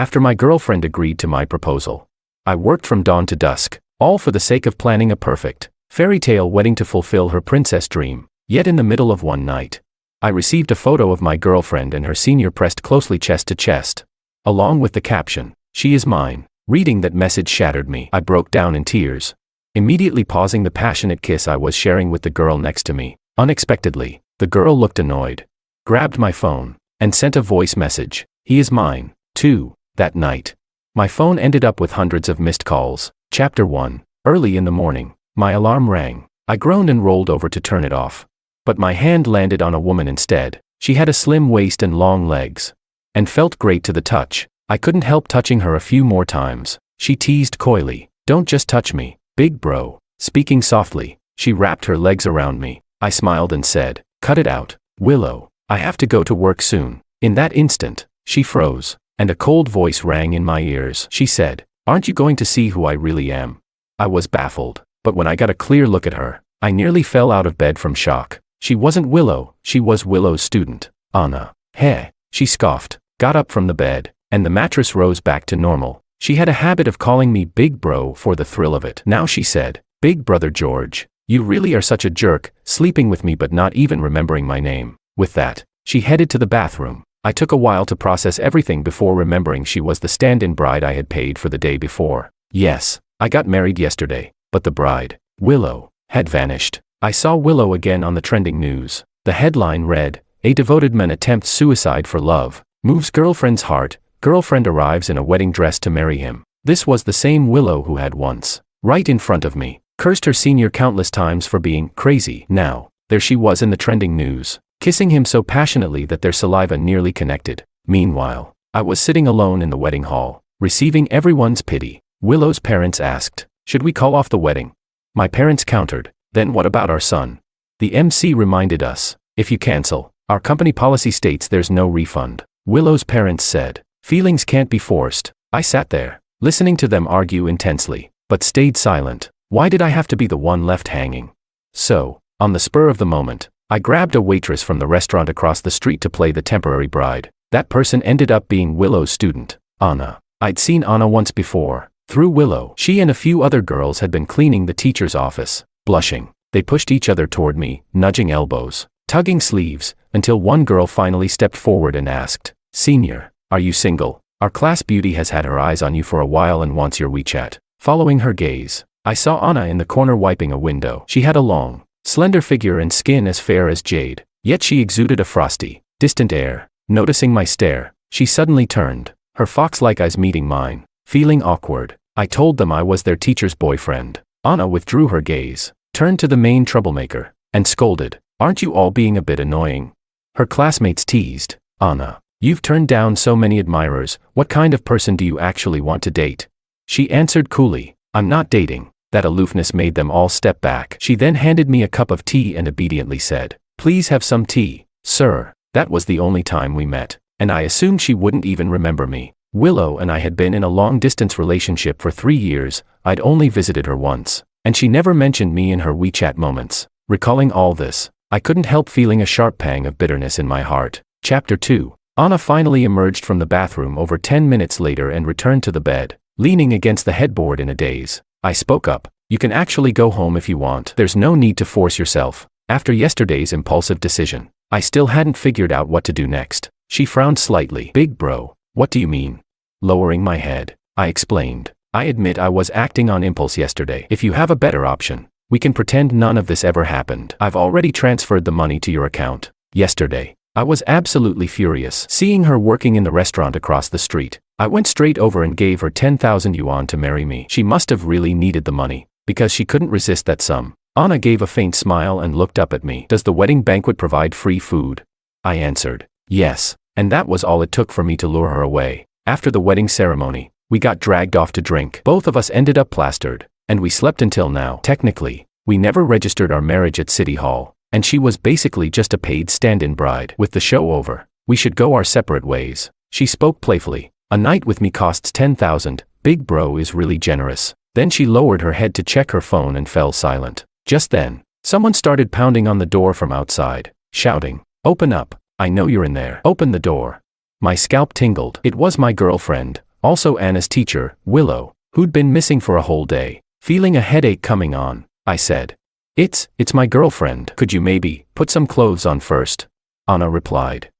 after my girlfriend agreed to my proposal. I worked from dawn to dusk, all for the sake of planning a perfect, fairy tale wedding to fulfill her princess dream. Yet in the middle of one night, I received a photo of my girlfriend and her senior pressed closely chest to chest, along with the caption, "She is mine." Reading that message shattered me. I broke down in tears, immediately pausing the passionate kiss I was sharing with the girl next to me. Unexpectedly, the girl looked annoyed, grabbed my phone, and sent a voice message. "He is mine, too." That night, my phone ended up with hundreds of missed calls. Chapter 1. Early in the morning, my alarm rang. I groaned and rolled over to turn it off. But my hand landed on a woman instead. She had a slim waist and long legs, and felt great to the touch. I couldn't help touching her a few more times. She teased coyly, "Don't just touch me, big bro." Speaking softly, she wrapped her legs around me. I smiled and said, "Cut it out, Willow. I have to go to work soon." In that instant, she froze, and a cold voice rang in my ears. She said, "Aren't you going to see who I really am?" I was baffled, but when I got a clear look at her, I nearly fell out of bed from shock. She wasn't Willow, she was Willow's student, Anna. "Heh," she scoffed, got up from the bed, and the mattress rose back to normal. She had a habit of calling me Big Bro for the thrill of it. Now she said, "Big Brother George, you really are such a jerk, sleeping with me but not even remembering my name." With that, she headed to the bathroom. I took a while to process everything before remembering she was the stand-in bride I had paid for the day before. Yes, I got married yesterday, but the bride, Willow, had vanished. I saw Willow again on the trending news. The headline read, "A devoted man attempts suicide for love, moves girlfriend's heart, girlfriend arrives in a wedding dress to marry him." This was the same Willow who had once, right in front of me, cursed her senior countless times for being crazy. Now, there she was in the trending news, kissing him so passionately that their saliva nearly connected. Meanwhile, I was sitting alone in the wedding hall, receiving everyone's pity. Willow's parents asked, "Should we call off the wedding?" My parents countered, "Then what about our son?" The MC reminded us, "If you cancel, our company policy states there's no refund." Willow's parents said, "Feelings can't be forced." I sat there, listening to them argue intensely, but stayed silent. Why did I have to be the one left hanging? So, on the spur of the moment, I grabbed a waitress from the restaurant across the street to play the temporary bride. That person ended up being Willow's student, Anna. I'd seen Anna once before. Through Willow, she and a few other girls had been cleaning the teacher's office. Blushing, they pushed each other toward me, nudging elbows, tugging sleeves, until one girl finally stepped forward and asked, "Senior, are you single? Our class beauty has had her eyes on you for a while and wants your WeChat." Following her gaze, I saw Anna in the corner wiping a window. She had a long, slender figure and skin as fair as jade, yet she exuded a frosty, distant air. Noticing my stare, she suddenly turned, her fox-like eyes meeting mine. Feeling awkward, I told them I was their teacher's boyfriend. Anna withdrew her gaze, turned to the main troublemaker, and scolded, "Aren't you all being a bit annoying?" Her classmates teased, "Anna, you've turned down so many admirers, what kind of person do you actually want to date?" She answered coolly, "I'm not dating." That aloofness made them all step back. She then handed me a cup of tea and obediently said, "Please have some tea, sir." That was the only time we met, and I assumed she wouldn't even remember me. Willow and I had been in a long-distance relationship for 3 years. I'd only visited her once, and she never mentioned me in her WeChat moments. Recalling all this, I couldn't help feeling a sharp pang of bitterness in my heart. Chapter 2. Anna finally emerged from the bathroom over 10 minutes later and returned to the bed, leaning against the headboard in a daze. I spoke up, "You can actually go home if you want. There's no need to force yourself." After yesterday's impulsive decision, I still hadn't figured out what to do next. She frowned slightly. "Big bro, what do you mean?" Lowering my head, I explained, "I admit I was acting on impulse yesterday. If you have a better option, we can pretend none of this ever happened. I've already transferred the money to your account." Yesterday, I was absolutely furious. Seeing her working in the restaurant across the street, I went straight over and gave her 10,000 yuan to marry me. She must have really needed the money, because she couldn't resist that sum. Anna gave a faint smile and looked up at me. "Does the wedding banquet provide free food?" I answered, "Yes," and that was all it took for me to lure her away. After the wedding ceremony, we got dragged off to drink. Both of us ended up plastered, and we slept until now. Technically, we never registered our marriage at City Hall, and she was basically just a paid stand-in bride. With the show over, we should go our separate ways. She spoke playfully, "A night with me costs 10,000, big bro is really generous." Then she lowered her head to check her phone and fell silent. Just then, someone started pounding on the door from outside, shouting, "Open up, I know you're in there. Open the door." My scalp tingled. It was my girlfriend, Also Anna's teacher, Willow, who'd been missing for a whole day. Feeling a headache coming on, I said. It's my girlfriend. Could you maybe put some clothes on first? Anna replied.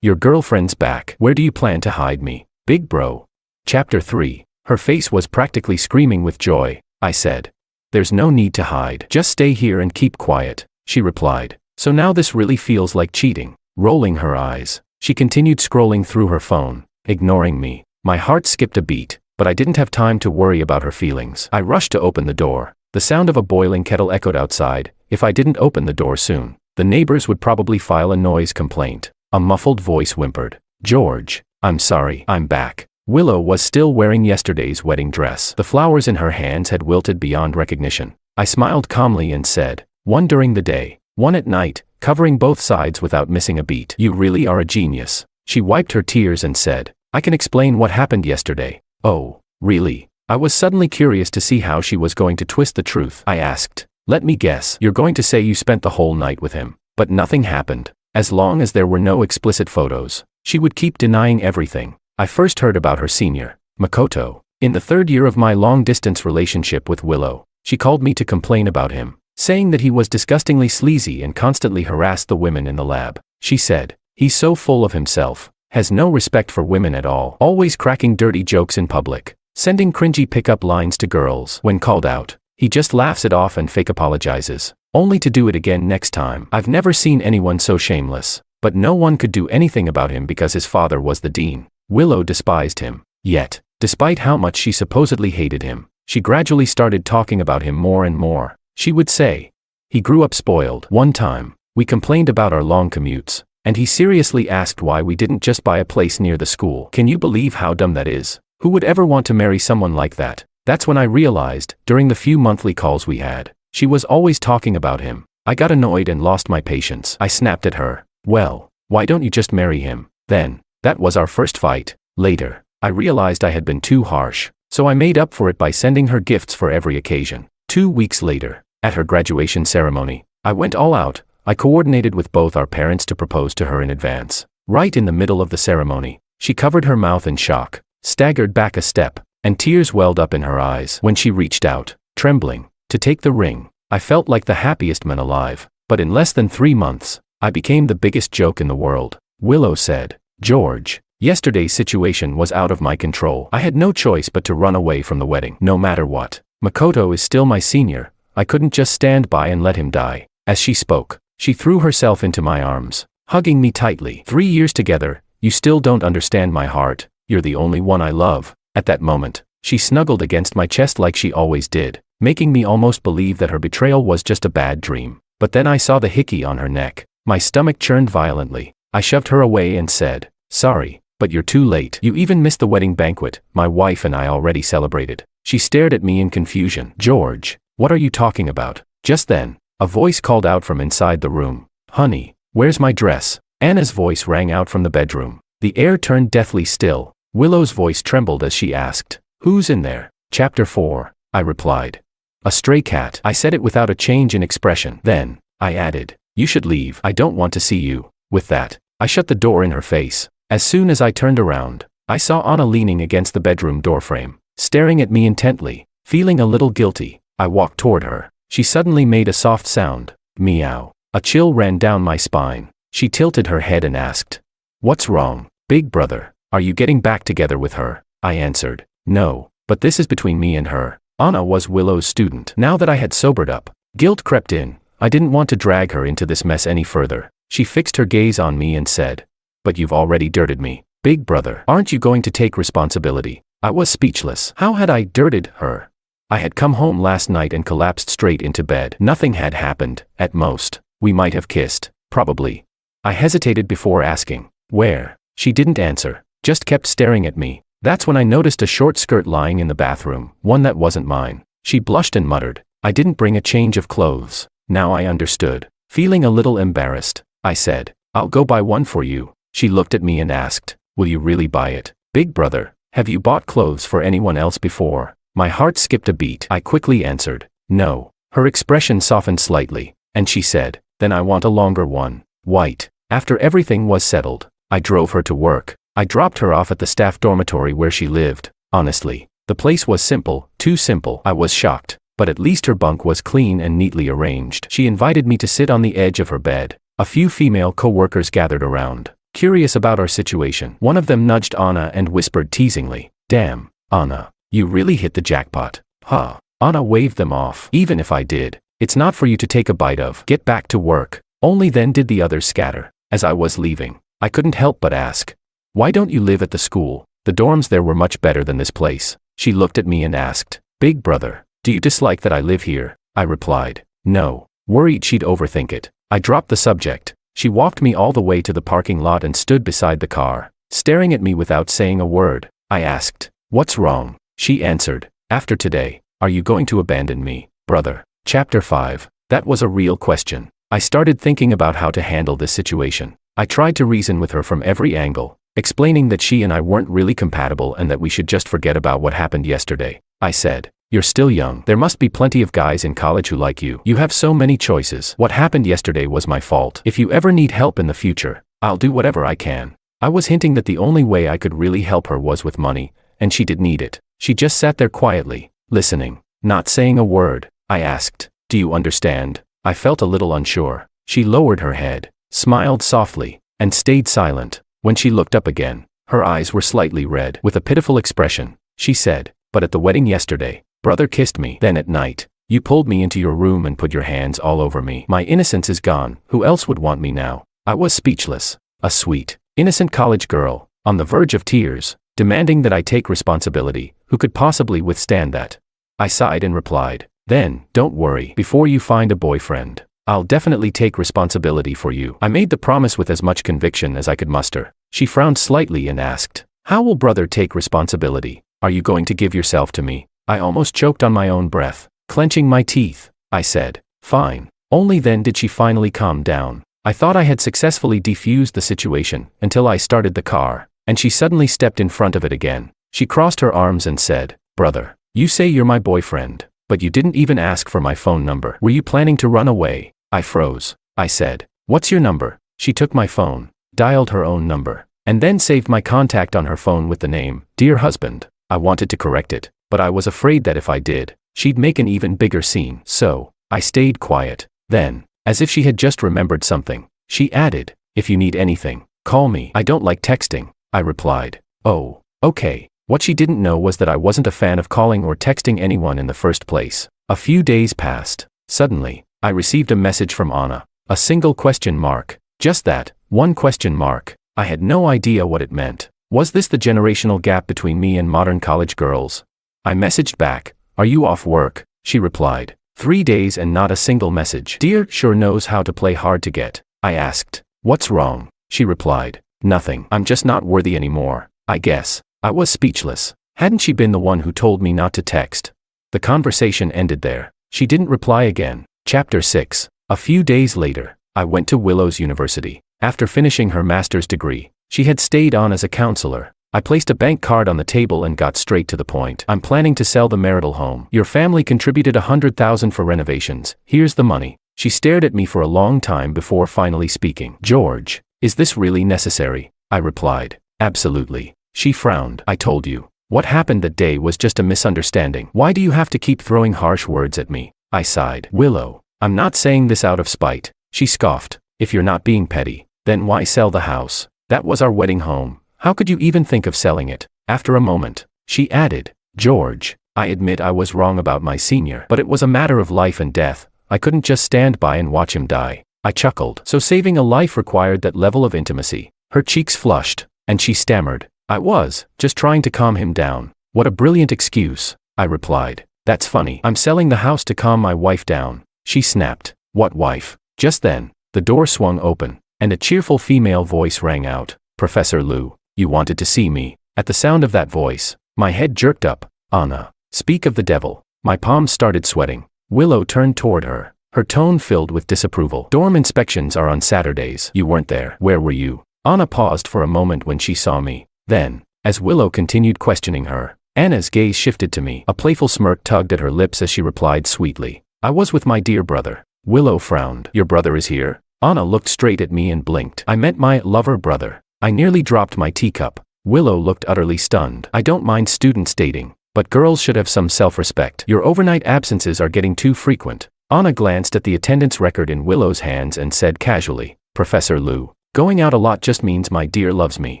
Your girlfriend's back. Where do you plan to hide me, big bro? Chapter 3. Her face was practically screaming with joy. I said. There's no need to hide. Just stay here and keep quiet, she replied. So now this really feels like cheating. Rolling her eyes, she continued scrolling through her phone, ignoring me. My heart skipped a beat, but I didn't have time to worry about her feelings. I rushed to open the door. The sound of a boiling kettle echoed outside. If I didn't open the door soon, the neighbors would probably file a noise complaint. A muffled voice whimpered. George, I'm sorry, I'm back. Willow was still wearing yesterday's wedding dress. The flowers in her hands had wilted beyond recognition. I smiled calmly and said, one during the day, one at night, covering both sides without missing a beat. You really are a genius. She wiped her tears and said, I can explain what happened yesterday. Oh, really? I was suddenly curious to see how she was going to twist the truth. I asked, let me guess, you're going to say you spent the whole night with him, but nothing happened. As long as there were no explicit photos, she would keep denying everything. I first heard about her senior, Makoto. In the 3rd year of my long-distance relationship with Willow, she called me to complain about him, saying that he was disgustingly sleazy and constantly harassed the women in the lab. She said, he's so full of himself, has no respect for women at all, always cracking dirty jokes in public, sending cringy pickup lines to girls. When called out, he just laughs it off and fake apologizes, only to do it again next time. I've never seen anyone so shameless, but no one could do anything about him because his father was the dean. Willow despised him. Yet, despite how much she supposedly hated him, she gradually started talking about him more and more. She would say, he grew up spoiled. One time, we complained about our long commutes, and he seriously asked why we didn't just buy a place near the school. Can you believe how dumb that is? Who would ever want to marry someone like that? That's when I realized, during the few monthly calls we had, she was always talking about him. I got annoyed and lost my patience. I snapped at her. Well, why don't you just marry him? Then, that was our first fight. Later, I realized I had been too harsh, so I made up for it by sending her gifts for every occasion. 2 weeks later, at her graduation ceremony, I went all out. I coordinated with both our parents to propose to her in advance. Right in the middle of the ceremony, she covered her mouth in shock, staggered back a step, and tears welled up in her eyes. When she reached out, trembling, to take the ring, I felt like the happiest man alive. But in less than 3 months, I became the biggest joke in the world. Willow said, George, yesterday's situation was out of my control. I had no choice but to run away from the wedding. No matter what, Makoto is still my senior. I couldn't just stand by and let him die. As she spoke, she threw herself into my arms, hugging me tightly. 3 years together, you still don't understand my heart. You're the only one I love. At that moment, she snuggled against my chest like she always did, making me almost believe that her betrayal was just a bad dream. But then I saw the hickey on her neck. My stomach churned violently. I shoved her away and said, sorry, but you're too late. You even missed the wedding banquet my wife and I already celebrated. She stared at me in confusion. George, what are you talking about? Just then, a voice called out from inside the room. Honey, where's my dress? Anna's voice rang out from the bedroom. The air turned deathly still. Willow's voice trembled as she asked, who's in there? Chapter 4, I replied. A stray cat. I said it without a change in expression. Then, I added, you should leave. I don't want to see you. With that, I shut the door in her face. As soon as I turned around, I saw Anna leaning against the bedroom doorframe, staring at me intently. Feeling a little guilty, I walked toward her. She suddenly made a soft sound. Meow. A chill ran down my spine. She tilted her head and asked, what's wrong, big brother? Are you getting back together with her? I answered, no, but this is between me and her. Anna was Willow's student. Now that I had sobered up, guilt crept in. I didn't want to drag her into this mess any further. She fixed her gaze on me and said, but you've already dirted me, big brother. Aren't you going to take responsibility? I was speechless. How had I dirted her? I had come home last night and collapsed straight into bed. Nothing had happened. At most, we might have kissed, probably. I hesitated before asking, where? She didn't answer, just kept staring at me. That's when I noticed a short skirt lying in the bathroom, one that wasn't mine. She blushed and muttered, I didn't bring a change of clothes. Now I understood. Feeling a little embarrassed, I said, I'll go buy one for you. She looked at me and asked, will you really buy it? Big brother, have you bought clothes for anyone else before? My heart skipped a beat. I quickly answered, no. Her expression softened slightly, and she said, then I want a longer one, white. After everything was settled, I drove her to work. I dropped her off at the staff dormitory where she lived. Honestly, the place was simple, too simple. I was shocked, but at least her bunk was clean and neatly arranged. She invited me to sit on the edge of her bed. A few female co-workers gathered around, curious about our situation. One of them nudged Anna and whispered teasingly, "Damn, Anna, you really hit the jackpot." Huh. Anna waved them off. "Even if I did, it's not for you to take a bite of. Get back to work." Only then did the others scatter. As I was leaving, I couldn't help but ask, "Why don't you live at the school? The dorms there were much better than this place." She looked at me and asked, "Big brother, do you dislike that I live here?" I replied, "No," worried she'd overthink it. I dropped the subject. She walked me all the way to the parking lot and stood beside the car, staring at me without saying a word. I asked, "What's wrong?" She answered, "After today, are you going to abandon me, brother?" Chapter 5. That was a real question. I started thinking about how to handle this situation. I tried to reason with her from every angle, explaining that she and I weren't really compatible and that we should just forget about what happened yesterday. I said, "You're still young. There must be plenty of guys in college who like you. You have so many choices. What happened yesterday was my fault. If you ever need help in the future, I'll do whatever I can." I was hinting that the only way I could really help her was with money, and she did need it. She just sat there quietly, listening, not saying a word. I asked, "Do you understand?" I felt a little unsure. She lowered her head, smiled softly, and stayed silent. When she looked up again, her eyes were slightly red. With a pitiful expression, she said, "But at the wedding yesterday, brother kissed me. Then at night, you pulled me into your room and put your hands all over me. My innocence is gone. Who else would want me now?" I was speechless. A sweet, innocent college girl, on the verge of tears, demanding that I take responsibility. Who could possibly withstand that? I sighed and replied, "Then, don't worry. Before you find a boyfriend, I'll definitely take responsibility for you." I made the promise with as much conviction as I could muster. She frowned slightly and asked, "How will brother take responsibility? Are you going to give yourself to me?" I almost choked on my own breath, clenching my teeth. I said, "Fine." Only then did she finally calm down. I thought I had successfully defused the situation until I started the car, and she suddenly stepped in front of it again. She crossed her arms and said, "Brother, you say you're my boyfriend, but you didn't even ask for my phone number. Were you planning to run away?" I froze. I said, "What's your number?" She took my phone, dialed her own number, and then saved my contact on her phone with the name, "Dear Husband." I wanted to correct it, but I was afraid that if I did, she'd make an even bigger scene. So, I stayed quiet. Then, as if she had just remembered something, she added, "If you need anything, call me." "I don't like texting," I replied. "Oh, okay." What she didn't know was that I wasn't a fan of calling or texting anyone in the first place. A few days passed. Suddenly, I received a message from Anna. A single question mark. Just that, one question mark. I had no idea what it meant. Was this the generational gap between me and modern college girls? I messaged back, "Are you off work?" She replied, 3 days and not a single message. Dear sure knows how to play hard to get. I asked, "What's wrong?" She replied, "Nothing. I'm just not worthy anymore, I guess." I was speechless. Hadn't she been the one who told me not to text? The conversation ended there. She didn't reply again. Chapter 6. A few days later, I went to Willow's University. After finishing her master's degree, she had stayed on as a counselor. I placed a bank card on the table and got straight to the point. "I'm planning to sell the marital home. Your family contributed $100,000 for renovations. Here's the money." She stared at me for a long time before finally speaking. "George, is this really necessary?" I replied, "Absolutely." She frowned. "I told you. What happened that day was just a misunderstanding. Why do you have to keep throwing harsh words at me?" I sighed. "Willow, I'm not saying this out of spite." She scoffed. "If you're not being petty, then why sell the house? That was our wedding home. How could you even think of selling it?" After a moment, she added, "George, I admit I was wrong about my senior, but it was a matter of life and death. I couldn't just stand by and watch him die." I chuckled. So saving a life required that level of intimacy. Her cheeks flushed, and she stammered, "I was just trying to calm him down." "What a brilliant excuse," I replied. "That's funny. I'm selling the house to calm my wife down." She snapped, "What wife?" Just then, the door swung open, and a cheerful female voice rang out, "Professor Liu, you wanted to see me." At the sound of that voice, my head jerked up. "Anna, speak of the devil." My palms started sweating. Willow turned toward her, her tone filled with disapproval. "Dorm inspections are on Saturdays. You weren't there. Where were you?" Anna paused for a moment when she saw me. Then, as Willow continued questioning her, Anna's gaze shifted to me. A playful smirk tugged at her lips as she replied sweetly, "I was with my dear brother." Willow frowned. "Your brother is here?" Anna looked straight at me and blinked. "I meant my lover brother." I nearly dropped my teacup. Willow looked utterly stunned. I don't mind students dating, but girls should have some self-respect. Your overnight absences are getting too frequent. Anna glanced at the attendance record in Willow's hands and said casually, Professor Liu, going out a lot just means my dear loves me.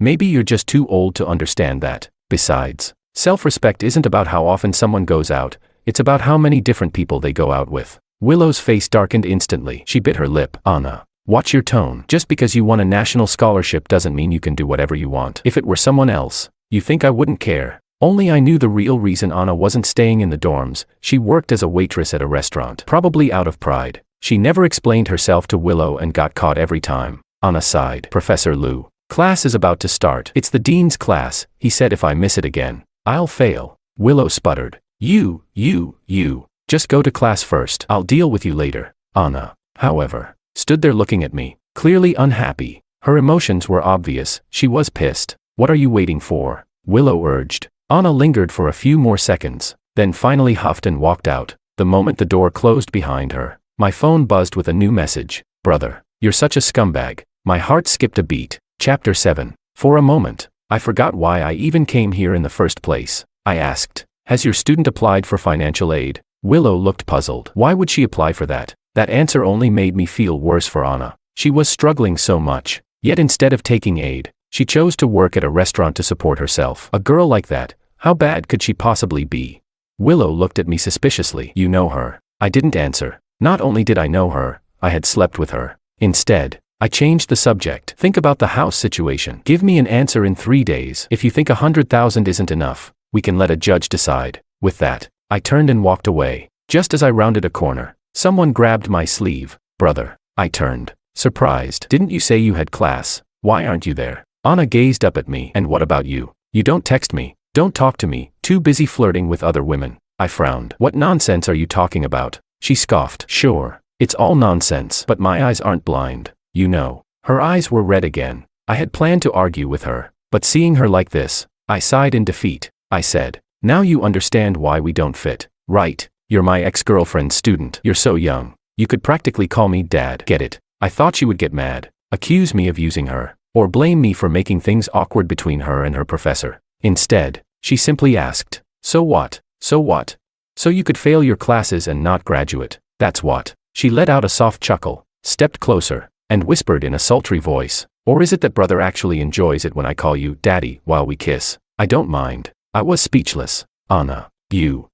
Maybe you're just too old to understand that. Besides, self-respect isn't about how often someone goes out, it's about how many different people they go out with. Willow's face darkened instantly. She bit her lip. Anna, watch your tone. Just because you won a national scholarship doesn't mean you can do whatever you want. If it were someone else, you think I wouldn't care? Only I knew the real reason Anna wasn't staying in the dorms. She worked as a waitress at a restaurant. Probably out of pride. She never explained herself to Willow and got caught every time. Anna sighed. Professor Liu, class is about to start. It's the dean's class, he said. If I miss it again, I'll fail. Willow sputtered. You. Just go to class first. I'll deal with you later. Anna, however, stood there looking at me, clearly unhappy. Her emotions were obvious. She was pissed. What are you waiting for? Willow urged. Anna lingered for a few more seconds, then finally huffed and walked out. The moment the door closed behind her, my phone buzzed with a new message. Brother, you're such a scumbag. My heart skipped a beat. Chapter 7. For a moment, I forgot why I even came here in the first place. I asked, has your student applied for financial aid? Willow looked puzzled. Why would she apply for that? That answer only made me feel worse for Anna. She was struggling so much, yet instead of taking aid, she chose to work at a restaurant to support herself. A girl like that, how bad could she possibly be? Willow looked at me suspiciously. You know her? I didn't answer. Not only did I know her, I had slept with her. Instead, I changed the subject. Think about the house situation. Give me an answer in 3 days. If you think 100,000 isn't enough, we can let a judge decide. With that, I turned and walked away. Just as I rounded a corner, someone grabbed my sleeve. Brother, I turned, surprised. Didn't you say you had class? Why aren't you there? Anna gazed up at me. And what about you? You don't text me. Don't talk to me. Too busy flirting with other women. I frowned. What nonsense are you talking about? She scoffed. Sure, it's all nonsense. But my eyes aren't blind. You know. Her eyes were red again. I had planned to argue with her, but seeing her like this, I sighed in defeat. I said, now you understand why we don't fit, right? You're my ex-girlfriend's student. You're so young. You could practically call me dad. Get it? I thought she would get mad, accuse me of using her, or blame me for making things awkward between her and her professor. Instead, she simply asked, so what? So what? So you could fail your classes and not graduate. That's what. She let out a soft chuckle, stepped closer, and whispered in a sultry voice. Or is it that brother actually enjoys it when I call you daddy while we kiss? I don't mind. I was speechless. Anna, you.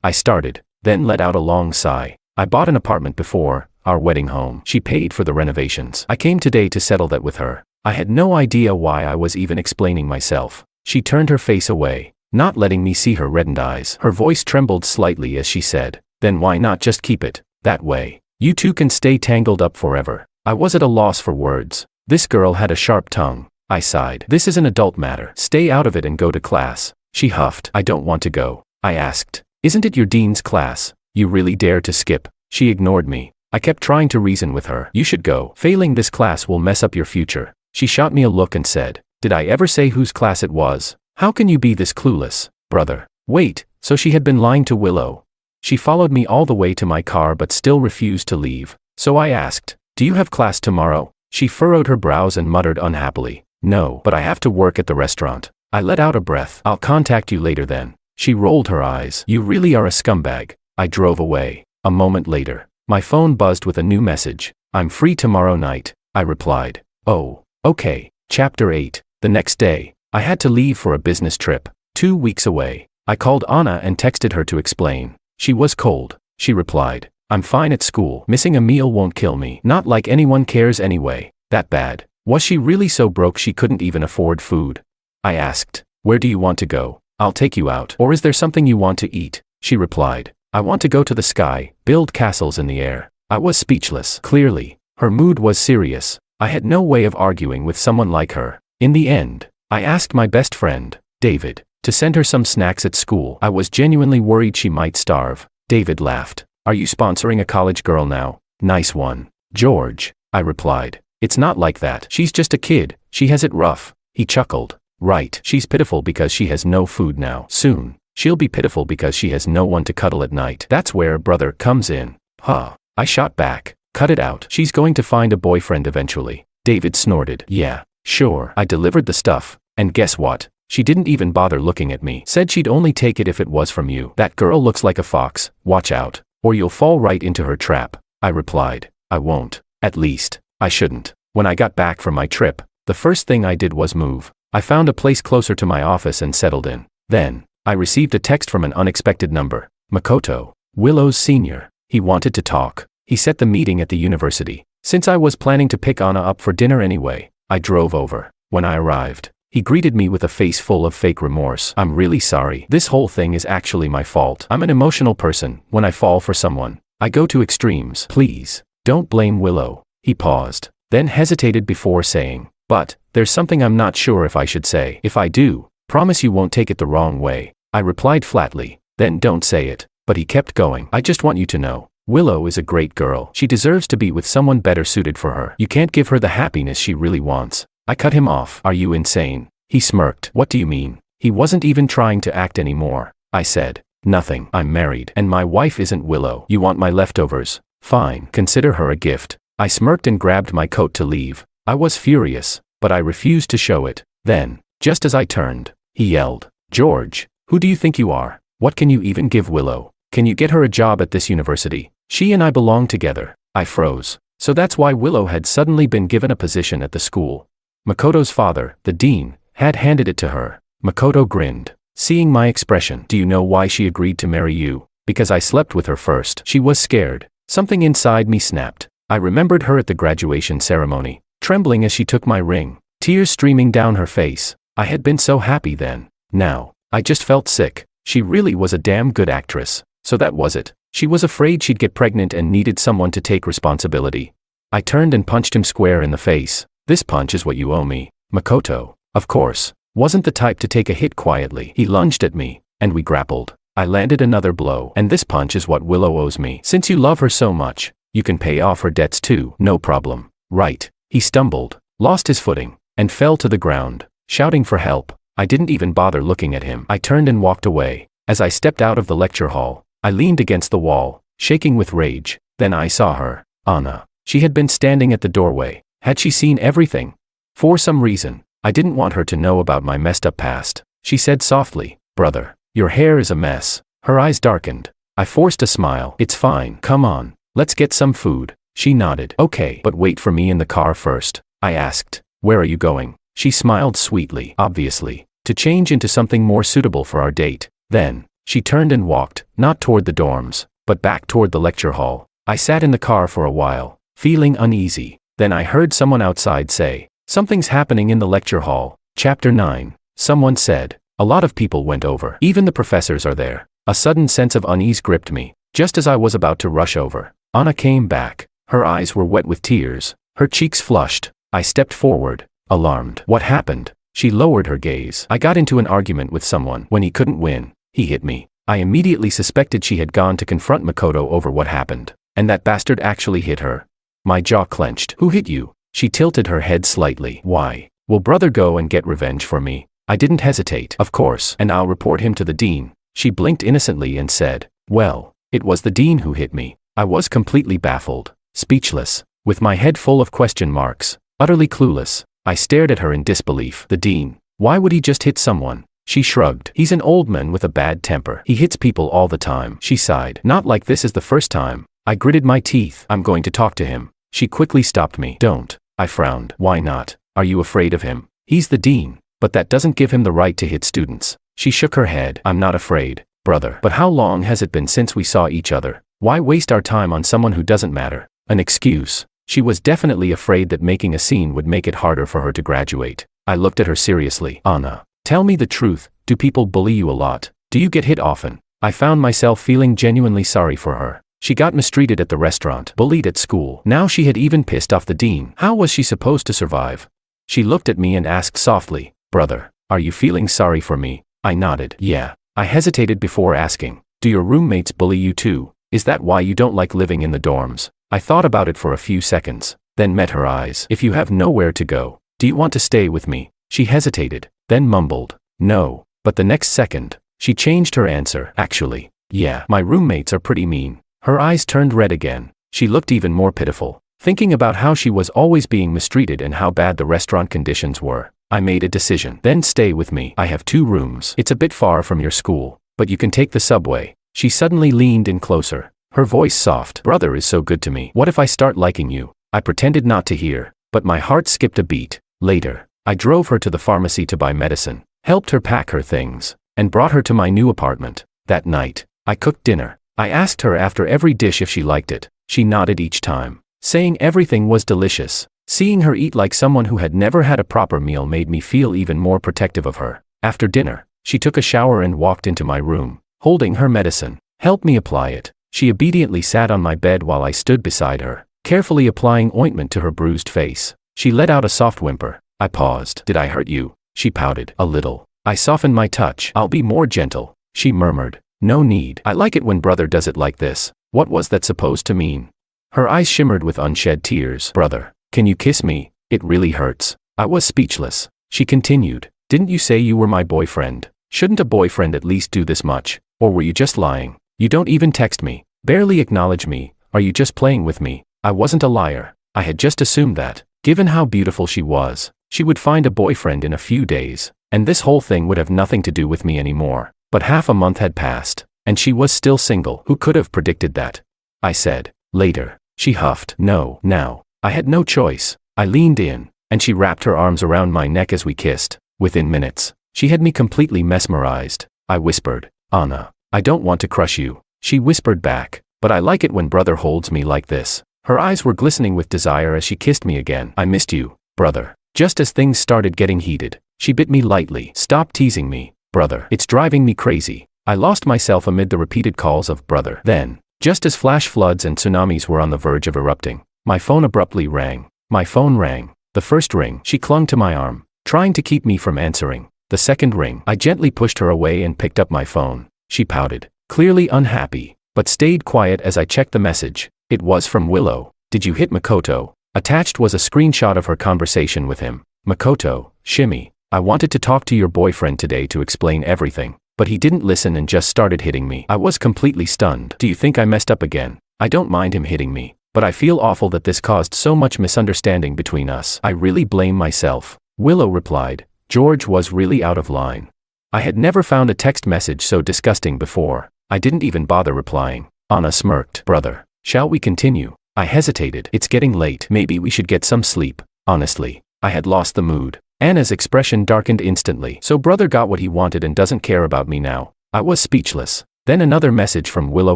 I started, then let out a long sigh. I bought an apartment before our wedding home. She paid for the renovations. I came today to settle that with her. I had no idea why I was even explaining myself. She turned her face away, not letting me see her reddened eyes. Her voice trembled slightly as she said, then why not just keep it that way? You two can stay tangled up forever. I was at a loss for words. This girl had a sharp tongue. I sighed. This is an adult matter. Stay out of it and go to class. She huffed. I don't want to go. I asked, isn't it your dean's class? You really dare to skip? She ignored me. I kept trying to reason with her. You should go. Failing this class will mess up your future. She shot me a look and said, did I ever say whose class it was? How can you be this clueless, brother? Wait, so she had been lying to Willow. She followed me all the way to my car but still refused to leave. So I asked, do you have class tomorrow? She furrowed her brows and muttered unhappily, no, but I have to work at the restaurant. I let out a breath. I'll contact you later then. She rolled her eyes. You really are a scumbag. I drove away. A moment later, my phone buzzed with a new message. I'm free tomorrow night, I replied. Oh, okay. Chapter 8. The next day, I had to leave for a business trip, 2 weeks away. I called Anna and texted her to explain. She was cold. She replied, I'm fine at school. Missing a meal won't kill me. Not like anyone cares anyway. That bad. Was she really so broke she couldn't even afford food? I asked, where do you want to go? I'll take you out. Or is there something you want to eat? She replied, I want to go to the sky, build castles in the air. I was speechless. Clearly, her mood was serious. I had no way of arguing with someone like her. In the end, I asked my best friend, David, to send her some snacks at school. I was genuinely worried she might starve. David laughed. Are you sponsoring a college girl now? Nice one. George, I replied. It's not like that. She's just a kid. She has it rough. He chuckled. Right. She's pitiful because she has no food now. Soon, she'll be pitiful because she has no one to cuddle at night. That's where brother comes in. Huh. I shot back. Cut it out. She's going to find a boyfriend eventually. David snorted. Yeah. Sure. I delivered the stuff, And guess what? She didn't even bother looking at me. Said she'd only take it if it was from you. That girl looks like a fox, watch out, or you'll fall right into her trap. I replied, I won't. At least, I shouldn't. When I got back from my trip, the first thing I did was move. I found a place closer to my office and settled in. Then, I received a text from an unexpected number. Makoto, Willow's senior. He wanted to talk. He set the meeting at the university. Since I was planning to pick Anna up for dinner anyway, I drove over. When I arrived, he greeted me with a face full of fake remorse. I'm really sorry. This whole thing is actually my fault. I'm an emotional person. When I fall for someone, I go to extremes. Please, don't blame Willow. He paused, then hesitated before saying, but, there's something I'm not sure if I should say. If I do, promise you won't take it the wrong way. I replied flatly, then don't say it. But he kept going. I just want you to know, Willow is a great girl. She deserves to be with someone better suited for her. You can't give her the happiness she really wants. I cut him off. Are you insane? He smirked. What do you mean? He wasn't even trying to act anymore. I said, nothing. I'm married. And my wife isn't Willow. You want my leftovers? Fine. Consider her a gift. I smirked and grabbed my coat to leave. I was furious, but I refused to show it. Then, just as I turned, he yelled, George, who do you think you are? What can you even give Willow? Can you get her a job at this university? She and I belong together. I froze. So that's why Willow had suddenly been given a position at the school. Makoto's father, the dean, had handed it to her. Makoto grinned, seeing my expression. Do you know why she agreed to marry you? Because I slept with her first. She was scared. Something inside me snapped. I remembered her at the graduation ceremony, trembling as she took my ring, tears streaming down her face. I had been so happy then. Now, I just felt sick. She really was a damn good actress. So that was it. She was afraid she'd get pregnant and needed someone to take responsibility. I turned and punched him square in the face. This punch is what you owe me. Makoto, of course, wasn't the type to take a hit quietly. He lunged at me, and we grappled. I landed another blow. And this punch is what Willow owes me. Since you love her so much, you can pay off her debts too. No problem. Right. He stumbled, lost his footing, and fell to the ground, shouting for help. I didn't even bother looking at him. I turned and walked away. As I stepped out of the lecture hall, I leaned against the wall, shaking with rage. Then I saw her, Anna. She had been standing at the doorway. Had she seen everything? For some reason, I didn't want her to know about my messed up past. She said softly, brother, your hair is a mess. Her eyes darkened. I forced a smile. It's fine. Come on, let's get some food. She nodded. Okay, but wait for me in the car first. I asked, where are you going? She smiled sweetly. Obviously, to change into something more suitable for our date. Then, she turned and walked, not toward the dorms, but back toward the lecture hall. I sat in the car for a while, feeling uneasy. Then I heard someone outside say, something's happening in the lecture hall. Chapter 9. Someone said, a lot of people went over. Even the professors are there. A sudden sense of unease gripped me. Just as I was about to rush over, Anna came back. Her eyes were wet with tears. Her cheeks flushed. I stepped forward, alarmed. What happened? She lowered her gaze. I got into an argument with someone. When he couldn't win, he hit me. I immediately suspected she had gone to confront Makoto over what happened. And that bastard actually hit her. My jaw clenched. Who hit you? She tilted her head slightly. Why? Will brother go and get revenge for me? I didn't hesitate. Of course. And I'll report him to the dean. She blinked innocently and said, well, it was the dean who hit me. I was completely baffled, speechless, with my head full of question marks, utterly clueless. I stared at her in disbelief. The dean? Why would he just hit someone? She shrugged. He's an old man with a bad temper. He hits people all the time. She sighed. Not like this is the first time. I gritted my teeth. I'm going to talk to him. She quickly stopped me. Don't. I frowned. Why not? Are you afraid of him? He's the dean. But that doesn't give him the right to hit students. She shook her head. I'm not afraid, brother. But how long has it been since we saw each other? Why waste our time on someone who doesn't matter? An excuse. She was definitely afraid that making a scene would make it harder for her to graduate. I looked at her seriously. Anna, tell me the truth. Do people bully you a lot? Do you get hit often? I found myself feeling genuinely sorry for her. She got mistreated at the restaurant, bullied at school. Now she had even pissed off the dean. How was she supposed to survive? She looked at me and asked softly, brother, are you feeling sorry for me? I nodded. Yeah. I hesitated before asking, do your roommates bully you too? Is that why you don't like living in the dorms? I thought about it for a few seconds, then met her eyes. If you have nowhere to go, do you want to stay with me? She hesitated, then mumbled, no. But the next second, she changed her answer. Actually, yeah, my roommates are pretty mean. Her eyes turned red again. She looked even more pitiful, thinking about how she was always being mistreated and how bad the restaurant conditions were. I made a decision. Then stay with me. I have 2 rooms. It's a bit far from your school, but you can take the subway. She suddenly leaned in closer. Her voice soft. Brother is so good to me. What if I start liking you? I pretended not to hear, but my heart skipped a beat. Later, I drove her to the pharmacy to buy medicine, helped her pack her things, and brought her to my new apartment. That night, I cooked dinner. I asked her after every dish if she liked it. She nodded each time, saying everything was delicious. Seeing her eat like someone who had never had a proper meal made me feel even more protective of her. After dinner, she took a shower and walked into my room, holding her medicine, helped me apply it. She obediently sat on my bed while I stood beside her, carefully applying ointment to her bruised face. She let out a soft whimper. I paused. Did I hurt you? She pouted. A little. I softened my touch. I'll be more gentle, she murmured. No need. I like it when brother does it like this. What was that supposed to mean? Her eyes shimmered with unshed tears. Brother, can you kiss me? It really hurts. I was speechless. She continued. Didn't you say you were my boyfriend? Shouldn't a boyfriend at least do this much? Or were you just lying? You don't even text me, barely acknowledge me. Are you just playing with me? I wasn't a liar. I had just assumed that, given how beautiful she was, she would find a boyfriend in a few days, and this whole thing would have nothing to do with me anymore. But half a month had passed, and she was still single. Who could have predicted that? I said. Later. She huffed. No, now. I had no choice. I leaned in, and she wrapped her arms around my neck as we kissed. Within minutes, she had me completely mesmerized. I whispered, Anna, I don't want to crush you. She whispered back, but I like it when brother holds me like this. Her eyes were glistening with desire as she kissed me again. I missed you, brother. Just as things started getting heated, she bit me lightly. Stop teasing me, brother. It's driving me crazy. I lost myself amid the repeated calls of brother. Then, just as flash floods and tsunamis were on the verge of erupting, my phone abruptly rang. My phone rang. The first ring, she clung to my arm, trying to keep me from answering. The second ring, I gently pushed her away and picked up my phone. She pouted, clearly unhappy, but stayed quiet as I checked the message. It was from Willow. Did you hit Makoto? Attached was a screenshot of her conversation with him. Makoto, Shimmy, I wanted to talk to your boyfriend today to explain everything, but he didn't listen and just started hitting me. I was completely stunned. Do you think I messed up again? I don't mind him hitting me, but I feel awful that this caused so much misunderstanding between us. I really blame myself. Willow replied. George was really out of line. I had never found a text message so disgusting before. I didn't even bother replying. Anna smirked. Brother, shall we continue? I hesitated. It's getting late. Maybe we should get some sleep. Honestly, I had lost the mood. Anna's expression darkened instantly. So brother got what he wanted and doesn't care about me now. I was speechless. Then another message from Willow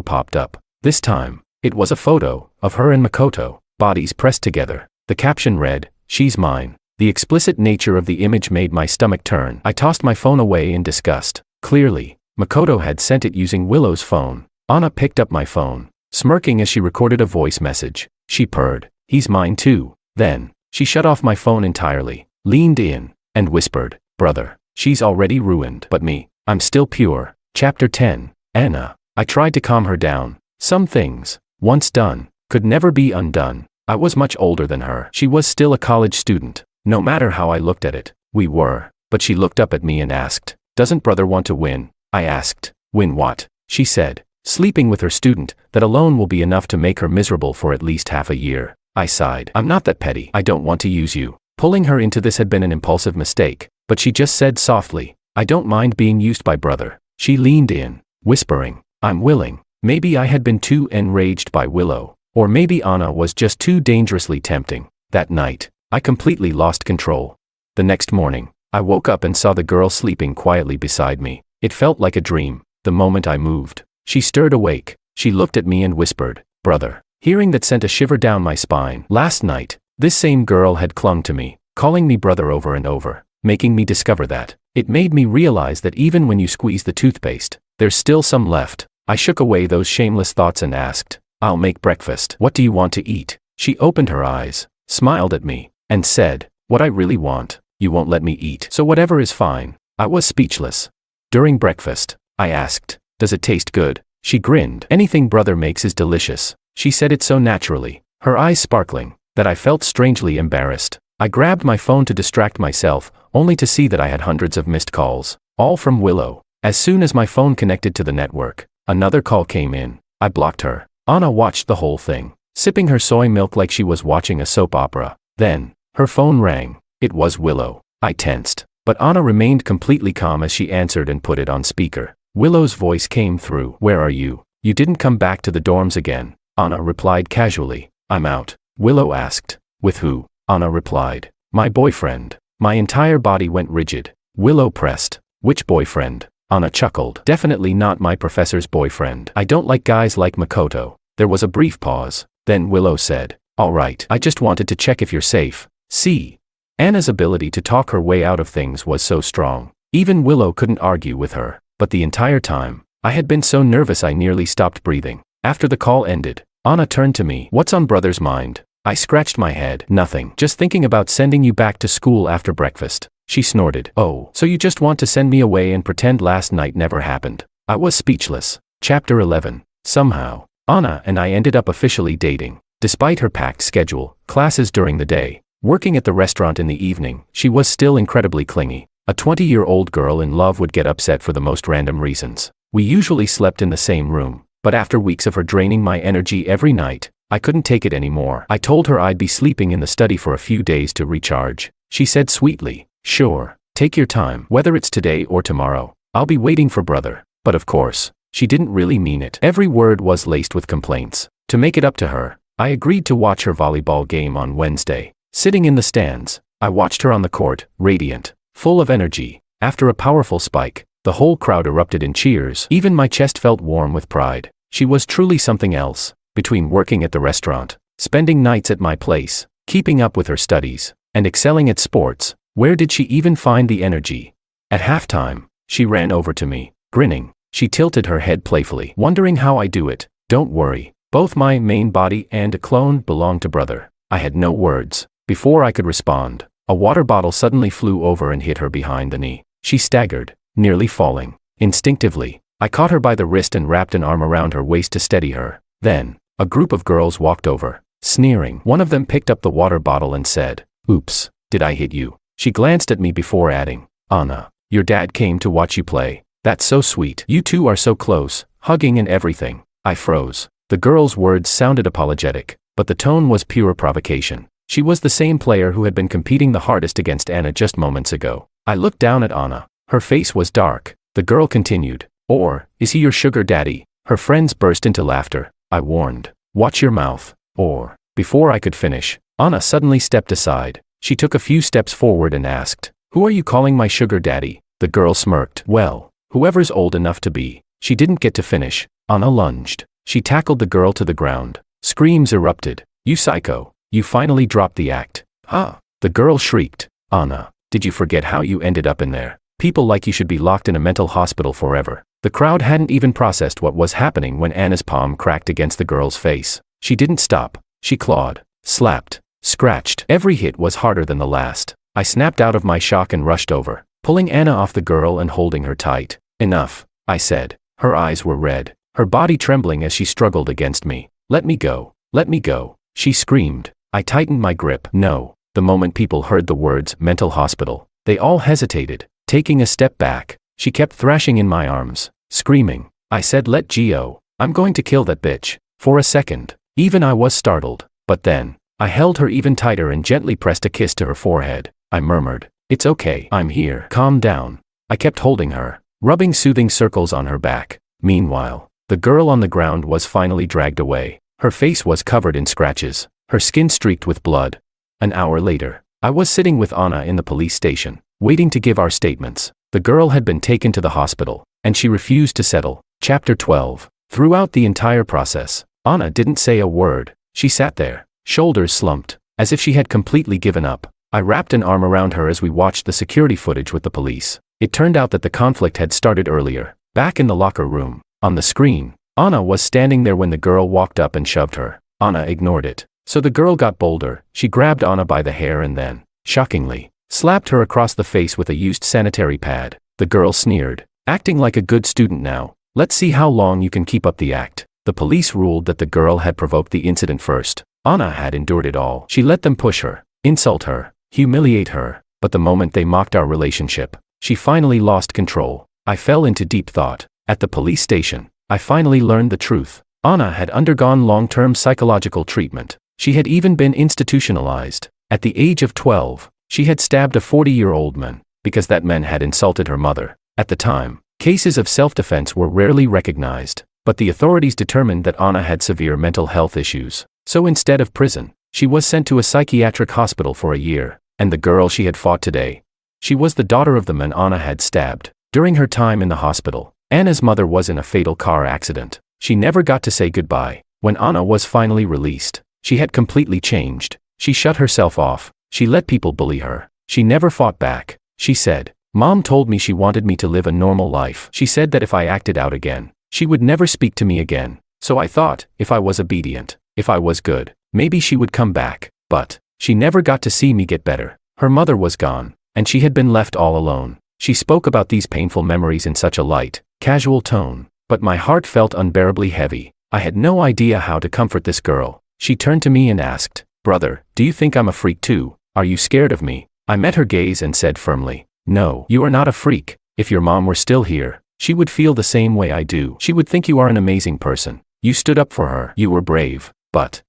popped up. This time, it was a photo of her and Makoto, bodies pressed together. The caption read, She's mine. The explicit nature of the image made my stomach turn. I tossed my phone away in disgust. Clearly, Makoto had sent it using Willow's phone. Anna picked up my phone, smirking as she recorded a voice message. She purred. He's mine too. Then, she shut off my phone entirely, leaned in, and whispered, Brother, she's already ruined. But me, I'm still pure. Chapter 10. Anna. I tried to calm her down. Some things, once done, could never be undone. I was much older than her. She was still a college student. No matter how I looked at it, we were. But she looked up at me and asked, Doesn't brother want to win? I asked, Win what? She said, Sleeping with her student, that alone will be enough to make her miserable for at least half a year. I sighed. I'm not that petty. I don't want to use you. Pulling her into this had been an impulsive mistake, but she just said softly, I don't mind being used by brother. She leaned in, whispering, I'm willing. Maybe I had been too enraged by Willow, or maybe Anna was just too dangerously tempting. That night, I completely lost control. The next morning, I woke up and saw the girl sleeping quietly beside me. It felt like a dream. The moment I moved, she stirred awake. She looked at me and whispered, Brother. Hearing that sent a shiver down my spine. Last night, this same girl had clung to me, calling me brother over and over, making me discover that. It made me realize that even when you squeeze the toothpaste, there's still some left. I shook away those shameless thoughts and asked, I'll make breakfast. What do you want to eat? She opened her eyes, smiled at me, and said, What I really want, you won't let me eat. So whatever is fine. I was speechless. During breakfast, I asked, Does it taste good? She grinned. Anything brother makes is delicious. She said it so naturally, her eyes sparkling, that I felt strangely embarrassed. I grabbed my phone to distract myself, only to see that I had hundreds of missed calls, all from Willow. As soon as my phone connected to the network, another call came in. I blocked her. Anna watched the whole thing, sipping her soy milk like she was watching a soap opera. Then, her phone rang. It was Willow. I tensed, but Anna remained completely calm as she answered and put it on speaker. Willow's voice came through. Where are you? You didn't come back to the dorms again. Anna replied casually. I'm out. Willow asked. With who? Anna replied. My boyfriend. My entire body went rigid. Willow pressed. Which boyfriend? Anna chuckled. Definitely not my professor's boyfriend. I don't like guys like Makoto. There was a brief pause. Then Willow said, all right, I just wanted to check if you're safe. See? Anna's ability to talk her way out of things was so strong. Even Willow couldn't argue with her. But the entire time, I had been so nervous I nearly stopped breathing. After the call ended, Anna turned to me. What's on brother's mind? I scratched my head. Nothing. Just thinking about sending you back to school after breakfast. She snorted. Oh, so you just want to send me away and pretend last night never happened. I was speechless. Chapter 11. Somehow, Anna and I ended up officially dating. Despite her packed schedule, classes during the day, working at the restaurant in the evening, she was still incredibly clingy. A 20-year-old girl in love would get upset for the most random reasons. We usually slept in the same room, but after weeks of her draining my energy every night, I couldn't take it anymore. I told her I'd be sleeping in the study for a few days to recharge. She said sweetly, sure, take your time, whether it's today or tomorrow. I'll be waiting for brother. But of course, she didn't really mean it. Every word was laced with complaints. To make it up to her, I agreed to watch her volleyball game on Wednesday. Sitting in the stands, I watched her on the court, radiant, full of energy. After a powerful spike, the whole crowd erupted in cheers. Even my chest felt warm with pride. She was truly something else. Between working at the restaurant, spending nights at my place, keeping up with her studies, and excelling at sports, where did she even find the energy? At halftime, she ran over to me, grinning. She tilted her head playfully, wondering how I do it. Don't worry, both my main body and a clone belong to brother. I had no words. Before I could respond, a water bottle suddenly flew over and hit her behind the knee. She staggered, nearly falling. Instinctively, I caught her by the wrist and wrapped an arm around her waist to steady her. Then, a group of girls walked over, sneering. One of them picked up the water bottle and said, oops, did I hit you? She glanced at me before adding, Anna, your dad came to watch you play. That's so sweet. You two are so close, hugging and everything. I froze. The girl's words sounded apologetic, but the tone was pure provocation. She was the same player who had been competing the hardest against Anna just moments ago. I looked down at Anna. Her face was dark. The girl continued, or, is he your sugar daddy? Her friends burst into laughter. I warned, watch your mouth. Or, before I could finish, Anna suddenly stepped aside. She took a few steps forward and asked, who are you calling my sugar daddy? The girl smirked. Well, whoever's old enough to be. She didn't get to finish. Anna lunged. She tackled the girl to the ground. Screams erupted. You psycho. You finally dropped the act. Huh? The girl shrieked. Anna, did you forget how you ended up in there? People like you should be locked in a mental hospital forever. The crowd hadn't even processed what was happening when Anna's palm cracked against the girl's face. She didn't stop. She clawed, slapped, scratched. Every hit was harder than the last. I snapped out of my shock and rushed over, pulling Anna off the girl and holding her tight. Enough, I said. Her eyes were red, her body trembling as she struggled against me. Let me go. Let me go. She screamed. I tightened my grip. No. The moment people heard the words mental hospital, they all hesitated, taking a step back. She kept thrashing in my arms, screaming. I said, let Gio. I'm going to kill that bitch. For a second, even I was startled. But then, I held her even tighter and gently pressed a kiss to her forehead. I murmured, it's okay. I'm here. Calm down. I kept holding her, rubbing soothing circles on her back. Meanwhile, the girl on the ground was finally dragged away. Her face was covered in scratches, her skin streaked with blood. An hour later, I was sitting with Anna in the police station, waiting to give our statements. The girl had been taken to the hospital, and she refused to settle. Chapter 12. Throughout the entire process, Anna didn't say a word. She sat there, shoulders slumped, as if she had completely given up. I wrapped an arm around her as we watched the security footage with the police. It turned out that the conflict had started earlier, back in the locker room. On the screen, Anna was standing there when the girl walked up and shoved her. Anna ignored it. So the girl got bolder. She grabbed Anna by the hair and then, shockingly, slapped her across the face with a used sanitary pad. The girl sneered, acting like a good student now. Let's see how long you can keep up the act. The police ruled that the girl had provoked the incident first. Anna had endured it all. She let them push her, insult her, humiliate her. But the moment they mocked our relationship, she finally lost control. I fell into deep thought. At the police station, I finally learned the truth. Anna had undergone long-term psychological treatment. She had even been institutionalized. At the age of 12, She had stabbed a 40-year-old man, because that man had insulted her mother. At the time, cases of self-defense were rarely recognized, but the authorities determined that Anna had severe mental health issues. So instead of prison, she was sent to a psychiatric hospital for a year, and the girl she had fought today. She was the daughter of the man Anna had stabbed. During her time in the hospital, Anna's mother was in a fatal car accident. She never got to say goodbye. When Anna was finally released, she had completely changed. She shut herself off. She let people bully her. She never fought back. She said, "Mom told me she wanted me to live a normal life. She said that if I acted out again, she would never speak to me again. So I thought, if I was obedient, if I was good, maybe she would come back. But she never got to see me get better." Her mother was gone, and she had been left all alone. She spoke about these painful memories in such a light, casual tone, but my heart felt unbearably heavy. I had no idea how to comfort this girl. She turned to me and asked, "Brother, do you think I'm a freak too? Are you scared of me?" I met her gaze and said firmly, "No, you are not a freak. If your mom were still here, she would feel the same way I do. She would think you are an amazing person. You stood up for her. You were brave, but..."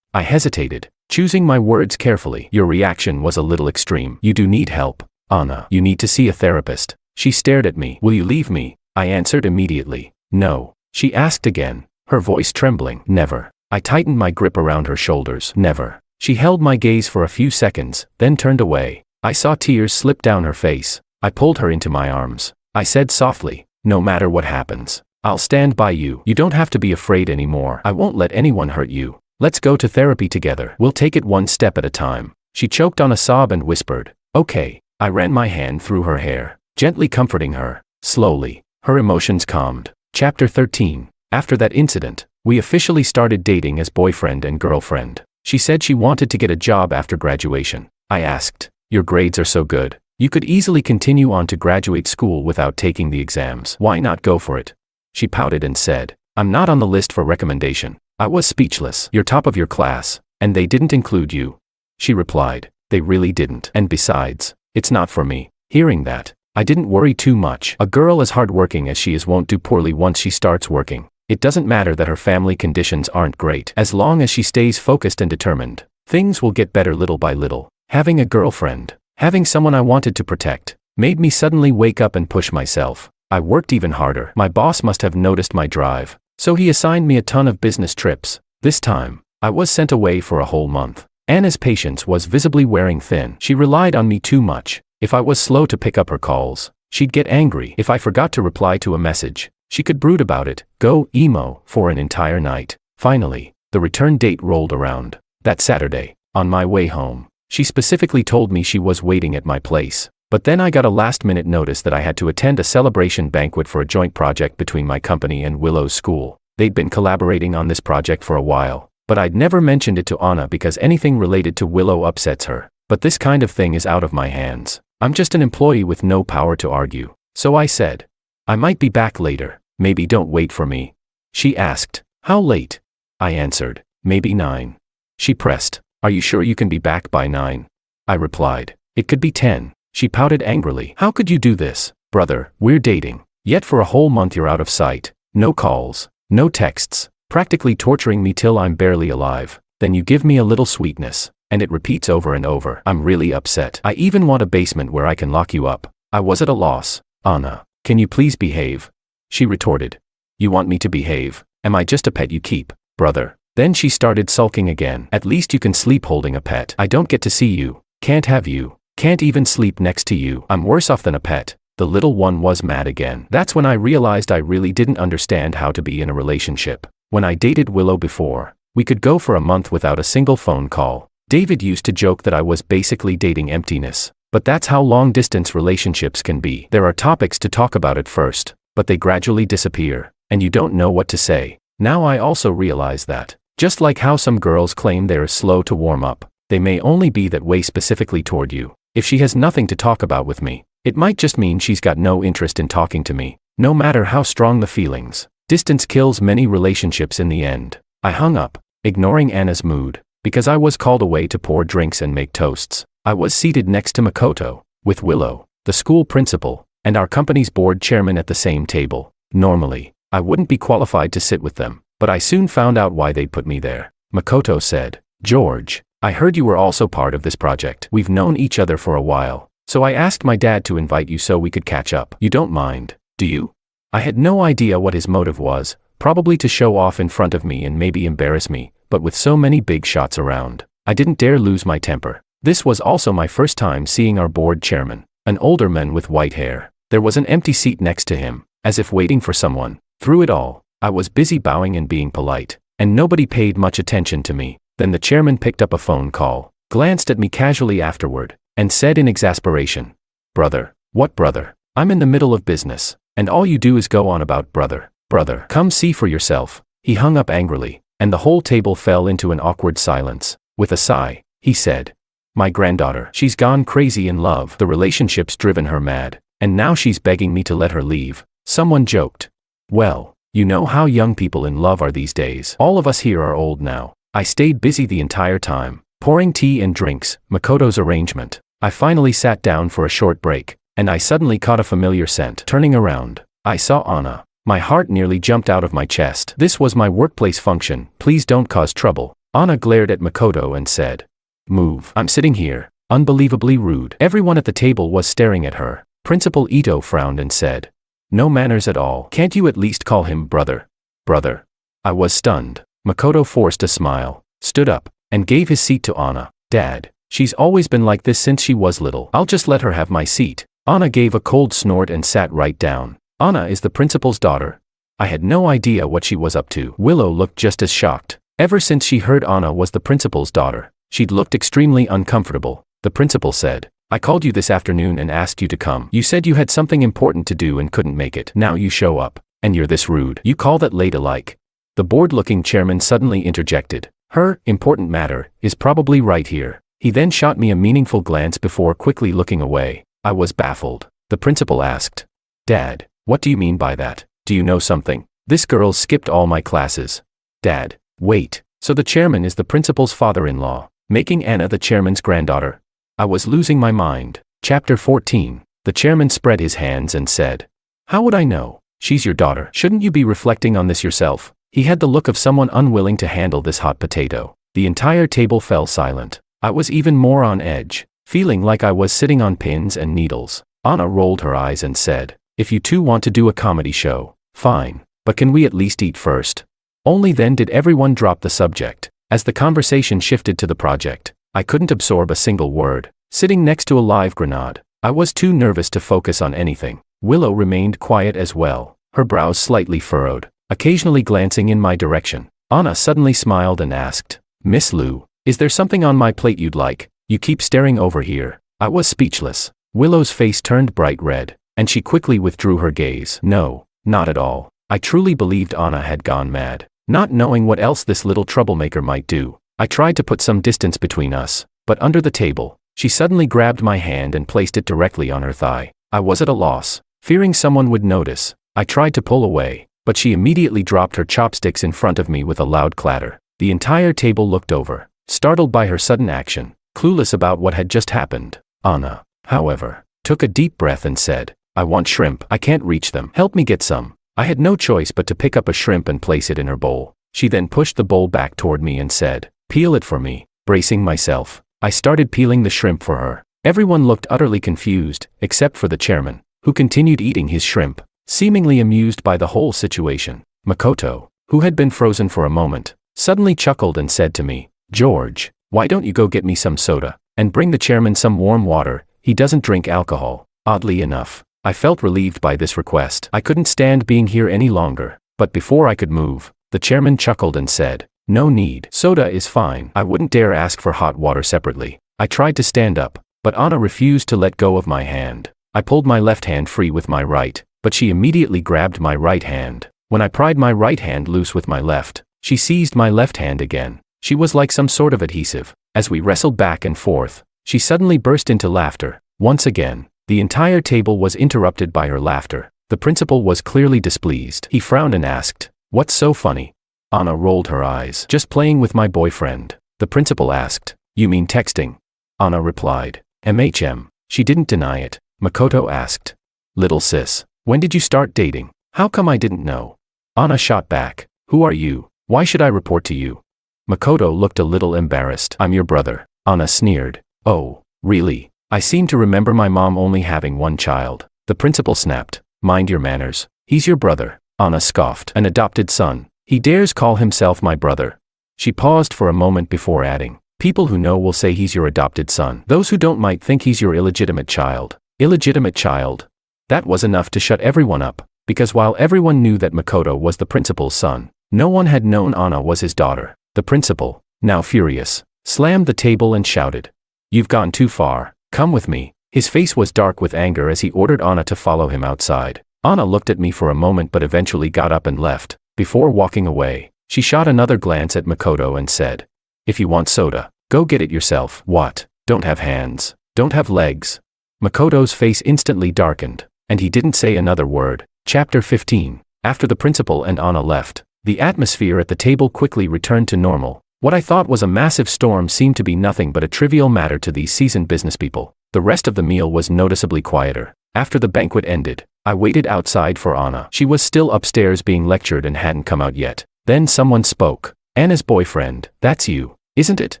I hesitated, choosing my words carefully. "Your reaction was a little extreme. You do need help, Anna. You need to see a therapist." She stared at me. "Will you leave me?" I answered immediately. "No." She asked again, her voice trembling. "Never." I tightened my grip around her shoulders. "Never." She held my gaze for a few seconds, then turned away. I saw tears slip down her face. I pulled her into my arms. I said softly, "No matter what happens, I'll stand by you. You don't have to be afraid anymore. I won't let anyone hurt you. Let's go to therapy together. We'll take it one step at a time." She choked on a sob and whispered, "Okay." I ran my hand through her hair, gently comforting her. Slowly, her emotions calmed. Chapter 13. After that incident, we officially started dating as boyfriend and girlfriend. She said she wanted to get a job after graduation. I asked, "Your grades are so good. You could easily continue on to graduate school without taking the exams. Why not go for it?" She pouted and said, "I'm not on the list for recommendation." I was speechless. "You're top of your class, and they didn't include you." She replied, "They really didn't. And besides, it's not for me." Hearing that, I didn't worry too much. A girl as hardworking as she is won't do poorly once she starts working. It doesn't matter that her family conditions aren't great. As long as she stays focused and determined, things will get better little by little. Having a girlfriend, having someone I wanted to protect, made me suddenly wake up and push myself. I worked even harder. My boss must have noticed my drive, so he assigned me a ton of business trips. This time, I was sent away for a whole month. Anna's patience was visibly wearing thin. She relied on me too much. If I was slow to pick up her calls, she'd get angry. If I forgot to reply to a message, she could brood about it, go emo, for an entire night. Finally, the return date rolled around. That Saturday, on my way home, she specifically told me she was waiting at my place. But then I got a last-minute notice that I had to attend a celebration banquet for a joint project between my company and Willow's school. They'd been collaborating on this project for a while, but I'd never mentioned it to Anna because anything related to Willow upsets her. But this kind of thing is out of my hands. I'm just an employee with no power to argue. So I said, "I might be back later. Maybe don't wait for me." She asked, "How late?" I answered, "Maybe 9. She pressed, "Are you sure you can be back by 9? I replied, "It could be 10. She pouted angrily. "How could you do this? Brother, we're dating. Yet for a whole month you're out of sight. No calls, no texts, practically torturing me till I'm barely alive. Then you give me a little sweetness, and it repeats over and over. I'm really upset. I even want a basement where I can lock you up." I was at a loss. "Anna, can you please behave?" She retorted. "You want me to behave? Am I just a pet you keep, brother?" Then she started sulking again. "At least you can sleep holding a pet. I don't get to see you, can't have you, can't even sleep next to you. I'm worse off than a pet." The little one was mad again. That's when I realized I really didn't understand how to be in a relationship. When I dated Willow before, we could go for a month without a single phone call. David used to joke that I was basically dating emptiness. But that's how long-distance relationships can be. There are topics to talk about at first, but they gradually disappear, and you don't know what to say. Now I also realize that, just like how some girls claim they're slow to warm up, they may only be that way specifically toward you. If she has nothing to talk about with me, it might just mean she's got no interest in talking to me. No matter how strong the feelings, distance kills many relationships in the end. I hung up, ignoring Anna's mood, because I was called away to pour drinks and make toasts. I was seated next to Makoto, with Willow, the school principal, and our company's board chairman at the same table. Normally, I wouldn't be qualified to sit with them, but I soon found out why they put me there. Makoto said, "George, I heard you were also part of this project. We've known each other for a while, so I asked my dad to invite you so we could catch up. You don't mind, do you? I had no idea what his motive was, probably to show off in front of me and maybe embarrass me, but with so many big shots around, I didn't dare lose my temper. This was also my first time seeing our board chairman, an older man with white hair. There was an empty seat next to him, as if waiting for someone. Through it all, I was busy bowing and being polite, and nobody paid much attention to me. Then the chairman picked up a phone call, glanced at me casually afterward, and said in exasperation, "Brother, what brother? I'm in the middle of business, and all you do is go on about brother. Brother, come see for yourself." He hung up angrily, and the whole table fell into an awkward silence. With a sigh, he said, "My granddaughter, she's gone crazy in love. The relationship's driven her mad, and now she's begging me to let her leave." Someone joked, "Well, you know how young people in love are these days. All of us here are old now." I stayed busy the entire time, pouring tea and drinks, Makoto's arrangement. I finally sat down for a short break, and I suddenly caught a familiar scent. Turning around, I saw Anna. My heart nearly jumped out of my chest. This was my workplace function. "Please don't cause trouble." Anna glared at Makoto and said, "Move. I'm sitting here." Unbelievably rude. Everyone at the table was staring at her. Principal Ito frowned and said, "No manners at all. Can't you at least call him brother?" "Brother." I was stunned. Makoto forced a smile, stood up, and gave his seat to Anna. "Dad, she's always been like this since she was little. I'll just let her have my seat." Anna gave a cold snort and sat right down. Anna is the principal's daughter. I had no idea what she was up to. Willow looked just as shocked. Ever since she heard Anna was the principal's daughter, she'd looked extremely uncomfortable. The principal said, "I called you this afternoon and asked you to come. You said you had something important to do and couldn't make it. Now you show up, and you're this rude. You call that ladylike?" The bored-looking chairman suddenly interjected, "Her important matter is probably right here." He then shot me a meaningful glance before quickly looking away. I was baffled. The principal asked, "Dad, what do you mean by that? Do you know something? This girl skipped all my classes." "Dad, wait, so the chairman is the principal's father-in-law, making Anna the chairman's granddaughter?" I was losing my mind. Chapter 14. The chairman spread his hands and said, "How would I know? She's your daughter. Shouldn't you be reflecting on this yourself?" He had the look of someone unwilling to handle this hot potato. The entire table fell silent. I was even more on edge, feeling like I was sitting on pins and needles. Anna rolled her eyes and said, "If you two want to do a comedy show, fine, but can we at least eat first?" Only then did everyone drop the subject. As the conversation shifted to the project, I couldn't absorb a single word. Sitting next to a live grenade, I was too nervous to focus on anything. Willow remained quiet as well, her brows slightly furrowed, occasionally glancing in my direction. Anna suddenly smiled and asked, "Miss Lu, is there something on my plate you'd like? You keep staring over here." I was speechless. Willow's face turned bright red, and she quickly withdrew her gaze. No, not at all. I truly believed Anna had gone mad. Not knowing what else this little troublemaker might do, I tried to put some distance between us, but under the table, she suddenly grabbed my hand and placed it directly on her thigh. I was at a loss. Fearing someone would notice, I tried to pull away, but she immediately dropped her chopsticks in front of me with a loud clatter. The entire table looked over, startled by her sudden action, clueless about what had just happened. Anna, however, took a deep breath and said, "I want shrimp. I can't reach them. Help me get some." I had no choice but to pick up a shrimp and place it in her bowl. She then pushed the bowl back toward me and said, "Peel it for me." Bracing myself, I started peeling the shrimp for her. Everyone looked utterly confused, except for the chairman, who continued eating his shrimp, seemingly amused by the whole situation. Makoto, who had been frozen for a moment, suddenly chuckled and said to me, "George, why don't you go get me some soda, and bring the chairman some warm water? He doesn't drink alcohol." Oddly enough, I felt relieved by this request. I couldn't stand being here any longer, but before I could move, the chairman chuckled and said, "No need. Soda is fine." I wouldn't dare ask for hot water separately. I tried to stand up, but Anna refused to let go of my hand. I pulled my left hand free with my right, but she immediately grabbed my right hand. When I pried my right hand loose with my left, she seized my left hand again. She was like some sort of adhesive. As we wrestled back and forth, she suddenly burst into laughter. Once again, the entire table was interrupted by her laughter. The principal was clearly displeased. He frowned and asked, "What's so funny?" Anna rolled her eyes. "Just playing with my boyfriend." The principal asked, "You mean texting?" Anna replied, "MHM." She didn't deny it. Makoto asked, "Little sis, when did you start dating? How come I didn't know?" Anna shot back, "Who are you? Why should I report to you?" Makoto looked a little embarrassed. I'm your brother, Anna sneered. Oh, really? I seem to remember my mom only having one child. The principal snapped. Mind your manners. He's your brother, Anna scoffed. An adopted son. He dares call himself my brother. She paused for a moment before adding, people who know will say he's your adopted son. Those who don't might think he's your illegitimate child. Illegitimate child? That was enough to shut everyone up, because while everyone knew that Makoto was the principal's son, no one had known Anna was his daughter. The principal, now furious, slammed the table and shouted, "You've gone too far, come with me." His face was dark with anger as he ordered Anna to follow him outside. Anna looked at me for a moment but eventually got up and left. Before walking away, she shot another glance at Makoto and said, "If you want soda, go get it yourself." What? Don't have hands? Don't have legs? Makoto's face instantly darkened, and he didn't say another word. Chapter 15. After the principal and Anna left, the atmosphere at the table quickly returned to normal. What I thought was a massive storm seemed to be nothing but a trivial matter to these seasoned businesspeople. The rest of the meal was noticeably quieter. After the banquet ended, I waited outside for Anna. She was still upstairs being lectured and hadn't come out yet. Then someone spoke. Anna's boyfriend. That's you, isn't it?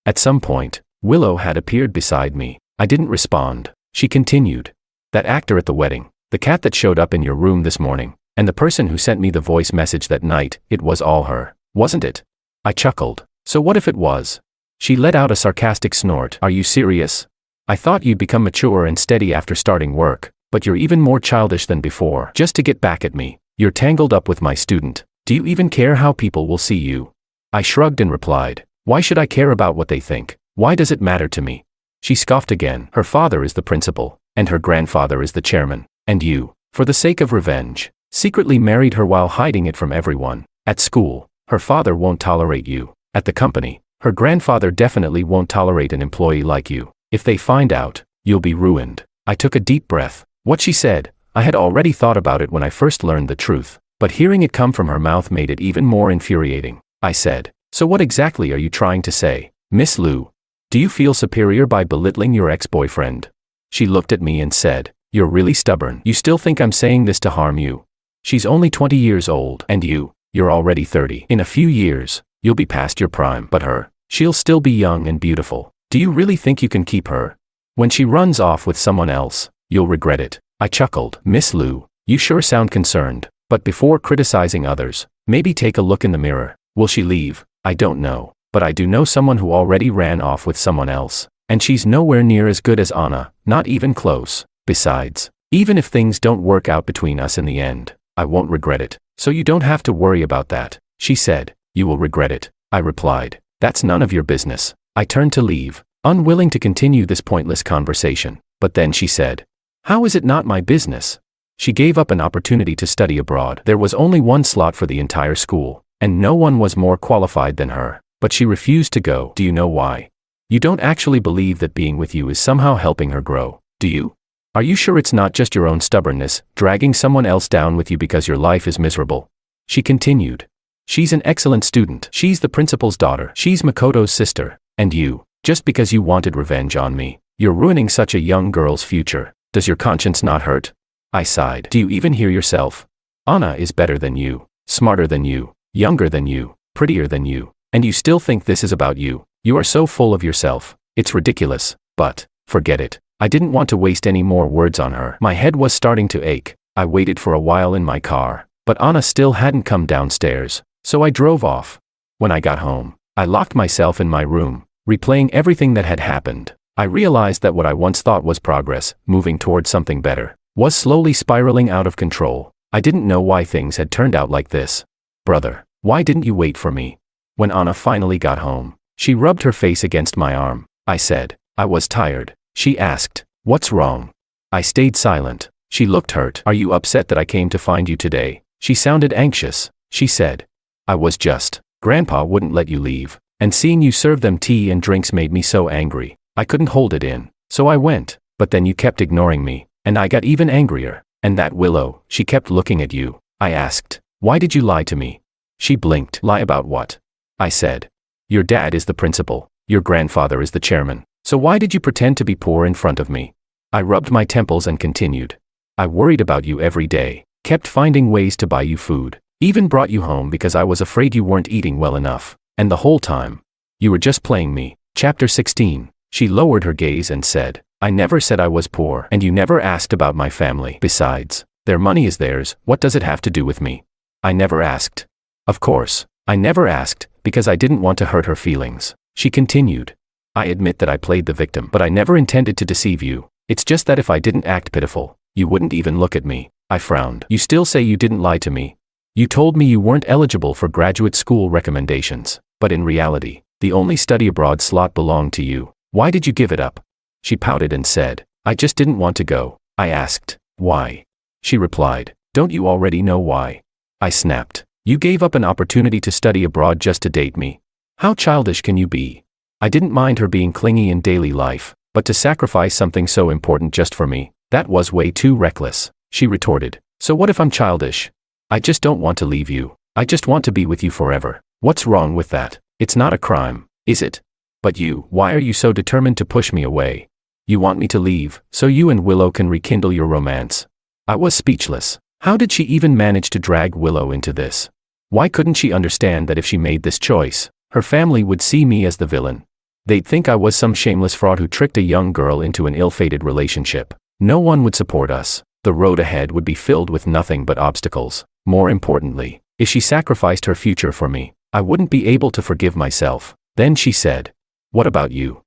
At some point, Willow had appeared beside me. I didn't respond. She continued. That actor at the wedding, the cat that showed up in your room this morning, and the person who sent me the voice message that night, it was all her, wasn't it? I chuckled. So what if it was? She let out a sarcastic snort. Are you serious? I thought you'd become mature and steady after starting work, but you're even more childish than before. Just to get back at me, you're tangled up with my student. Do you even care how people will see you? I shrugged and replied, why should I care about what they think? Why does it matter to me? She scoffed again. Her father is the principal, and her grandfather is the chairman, and you, for the sake of revenge, secretly married her while hiding it from everyone. At school, her father won't tolerate you. At the company, her grandfather definitely won't tolerate an employee like you. If they find out, you'll be ruined. I took a deep breath. What she said, I had already thought about it when I first learned the truth, but hearing it come from her mouth made it even more infuriating. I said, so what exactly are you trying to say, Miss Liu? Do you feel superior by belittling your ex-boyfriend? She looked at me and said, you're really stubborn. You still think I'm saying this to harm you? She's only 20 years old, and you're already 30. In a few years, you'll be past your prime. But she'll still be young and beautiful. Do you really think you can keep her? When she runs off with someone else, you'll regret it. I chuckled. Miss Liu, you sure sound concerned. But before criticizing others, maybe take a look in the mirror. Will she leave? I don't know. But I do know someone who already ran off with someone else. And she's nowhere near as good as Anna, not even close. Besides, even if things don't work out between us in the end, I won't regret it. So you don't have to worry about that. She said, you will regret it. I replied, that's none of your business. I turned to leave, unwilling to continue this pointless conversation. But then she said, how is it not my business? She gave up an opportunity to study abroad. There was only one slot for the entire school, and no one was more qualified than her. But she refused to go. Do you know why? You don't actually believe that being with you is somehow helping her grow, do you? Are you sure it's not just your own stubbornness, dragging someone else down with you because your life is miserable? She continued. She's an excellent student. She's the principal's daughter. She's Makoto's sister. And you, just because you wanted revenge on me, you're ruining such a young girl's future. Does your conscience not hurt? I sighed. Do you even hear yourself? Anna is better than you, smarter than you, younger than you, prettier than you, and you still think this is about you. You are so full of yourself. It's ridiculous. But forget it. I didn't want to waste any more words on her. My head was starting to ache. I waited for a while in my car, but Anna still hadn't come downstairs, so I drove off. When I got home, I locked myself in my room, replaying everything that had happened. I realized that what I once thought was progress, moving towards something better, was slowly spiraling out of control. I didn't know why things had turned out like this. Brother, why didn't you wait for me? When Anna finally got home, she rubbed her face against my arm. I said, I was tired. She asked, what's wrong? I stayed silent. She looked hurt. Are you upset that I came to find you today? She sounded anxious. She said, I was just. Grandpa wouldn't let you leave, and seeing you serve them tea and drinks made me so angry. I couldn't hold it in. So I went, but then you kept ignoring me, and I got even angrier. And that Willow, she kept looking at you. I asked, why did you lie to me? She blinked. Lie about what? I said, your dad is the principal, your grandfather is the chairman, so why did you pretend to be poor in front of me? I rubbed my temples and continued. I worried about you every day, kept finding ways to buy you food, even brought you home because I was afraid you weren't eating well enough. And the whole time, you were just playing me. Chapter 16. She lowered her gaze and said, I never said I was poor, and you never asked about my family. Besides, their money is theirs. What does it have to do with me? I never asked. Of course, I never asked, because I didn't want to hurt her feelings. She continued. I admit that I played the victim, but I never intended to deceive you. It's just that if I didn't act pitiful, you wouldn't even look at me. I frowned. You still say you didn't lie to me. You told me you weren't eligible for graduate school recommendations, but in reality, the only study abroad slot belonged to you. Why did you give it up? She pouted and said, I just didn't want to go. I asked, why? She replied, don't you already know why? I snapped. You gave up an opportunity to study abroad just to date me. How childish can you be? I didn't mind her being clingy in daily life, but to sacrifice something so important just for me, that was way too reckless. She retorted, so what if I'm childish? I just don't want to leave you. I just want to be with you forever. What's wrong with that? It's not a crime, is it? But you, why are you so determined to push me away? You want me to leave, so you and Willow can rekindle your romance. I was speechless. How did she even manage to drag Willow into this? Why couldn't she understand that if she made this choice, her family would see me as the villain? They'd think I was some shameless fraud who tricked a young girl into an ill-fated relationship. No one would support us. The road ahead would be filled with nothing but obstacles. More importantly, if she sacrificed her future for me, I wouldn't be able to forgive myself. Then she said, what about you?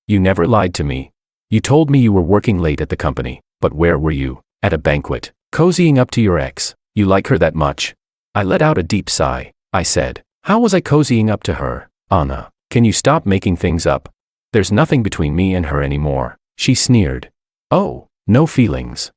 You never lied to me. You told me you were working late at the company, but where were you? At a banquet, cozying up to your ex. You like her that much? I let out a deep sigh. I said, how was I cozying up to her? Anna, can you stop making things up? There's nothing between me and her anymore. She sneered. Oh, no feelings.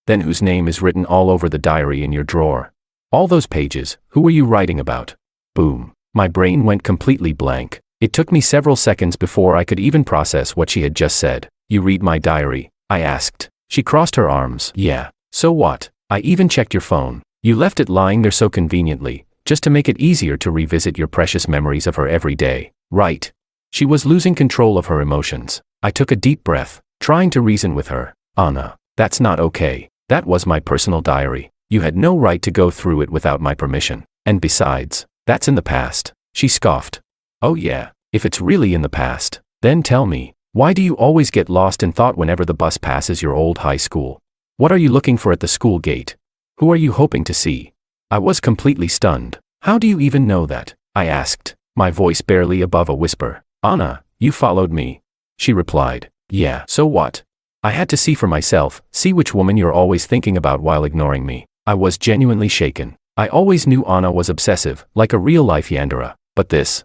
Then whose name is written all over the diary in your drawer? All those pages, who were you writing about? Boom. My brain went completely blank. It took me several seconds before I could even process what she had just said. You read my diary? I asked. She crossed her arms. Yeah. So what? I even checked your phone. You left it lying there so conveniently, just to make it easier to revisit your precious memories of her every day, right? She was losing control of her emotions. I took a deep breath, trying to reason with her. Anna, that's not okay. That was my personal diary. You had no right to go through it without my permission. And besides, that's in the past. She scoffed. Oh yeah, if it's really in the past, then tell me, why do you always get lost in thought whenever the bus passes your old high school? What are you looking for at the school gate? Who are you hoping to see? I was completely stunned. How do you even know that? I asked, my voice barely above a whisper. Anna, you followed me. She replied, yeah, so what? I had to see for myself, see which woman you're always thinking about while ignoring me. I was genuinely shaken. I always knew Anna was obsessive, like a real-life Yandere, but this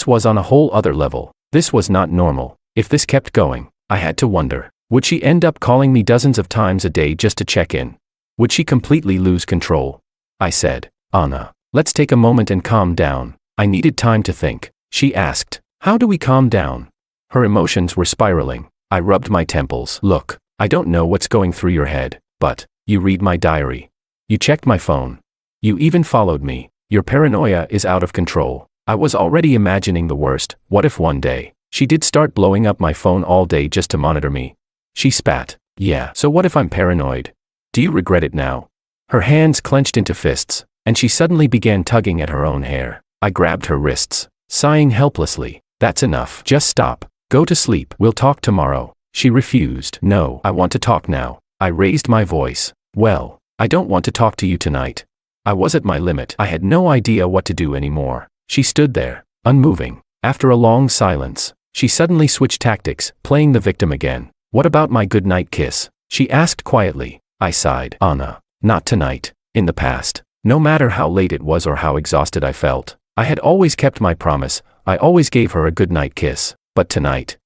was on a whole other level. This was not normal. If this kept going, I had to wonder, would she end up calling me dozens of times a day just to check in? Would she completely lose control? I said, Anna, let's take a moment and calm down. I needed time to think. She asked, how do we calm down? Her emotions were spiraling. I rubbed my temples. Look, I don't know what's going through your head, but you read my diary. You checked my phone. You even followed me. Your paranoia is out of control. I was already imagining the worst. What if one day, she did start blowing up my phone all day just to monitor me? She spat. Yeah, so what if I'm paranoid? Do you regret it now? Her hands clenched into fists, and she suddenly began tugging at her own hair. I grabbed her wrists, sighing helplessly. That's enough. Just stop. Go to sleep. We'll talk tomorrow. She refused. No, I want to talk now. I raised my voice. Well, I don't want to talk to you tonight. I was at my limit. I had no idea what to do anymore. She stood there, unmoving. After a long silence, she suddenly switched tactics, playing the victim again. What about my goodnight kiss? She asked quietly. I sighed. Anna, not tonight. In the past, no matter how late it was or how exhausted I felt, I had always kept my promise. I always gave her a goodnight kiss. But tonight,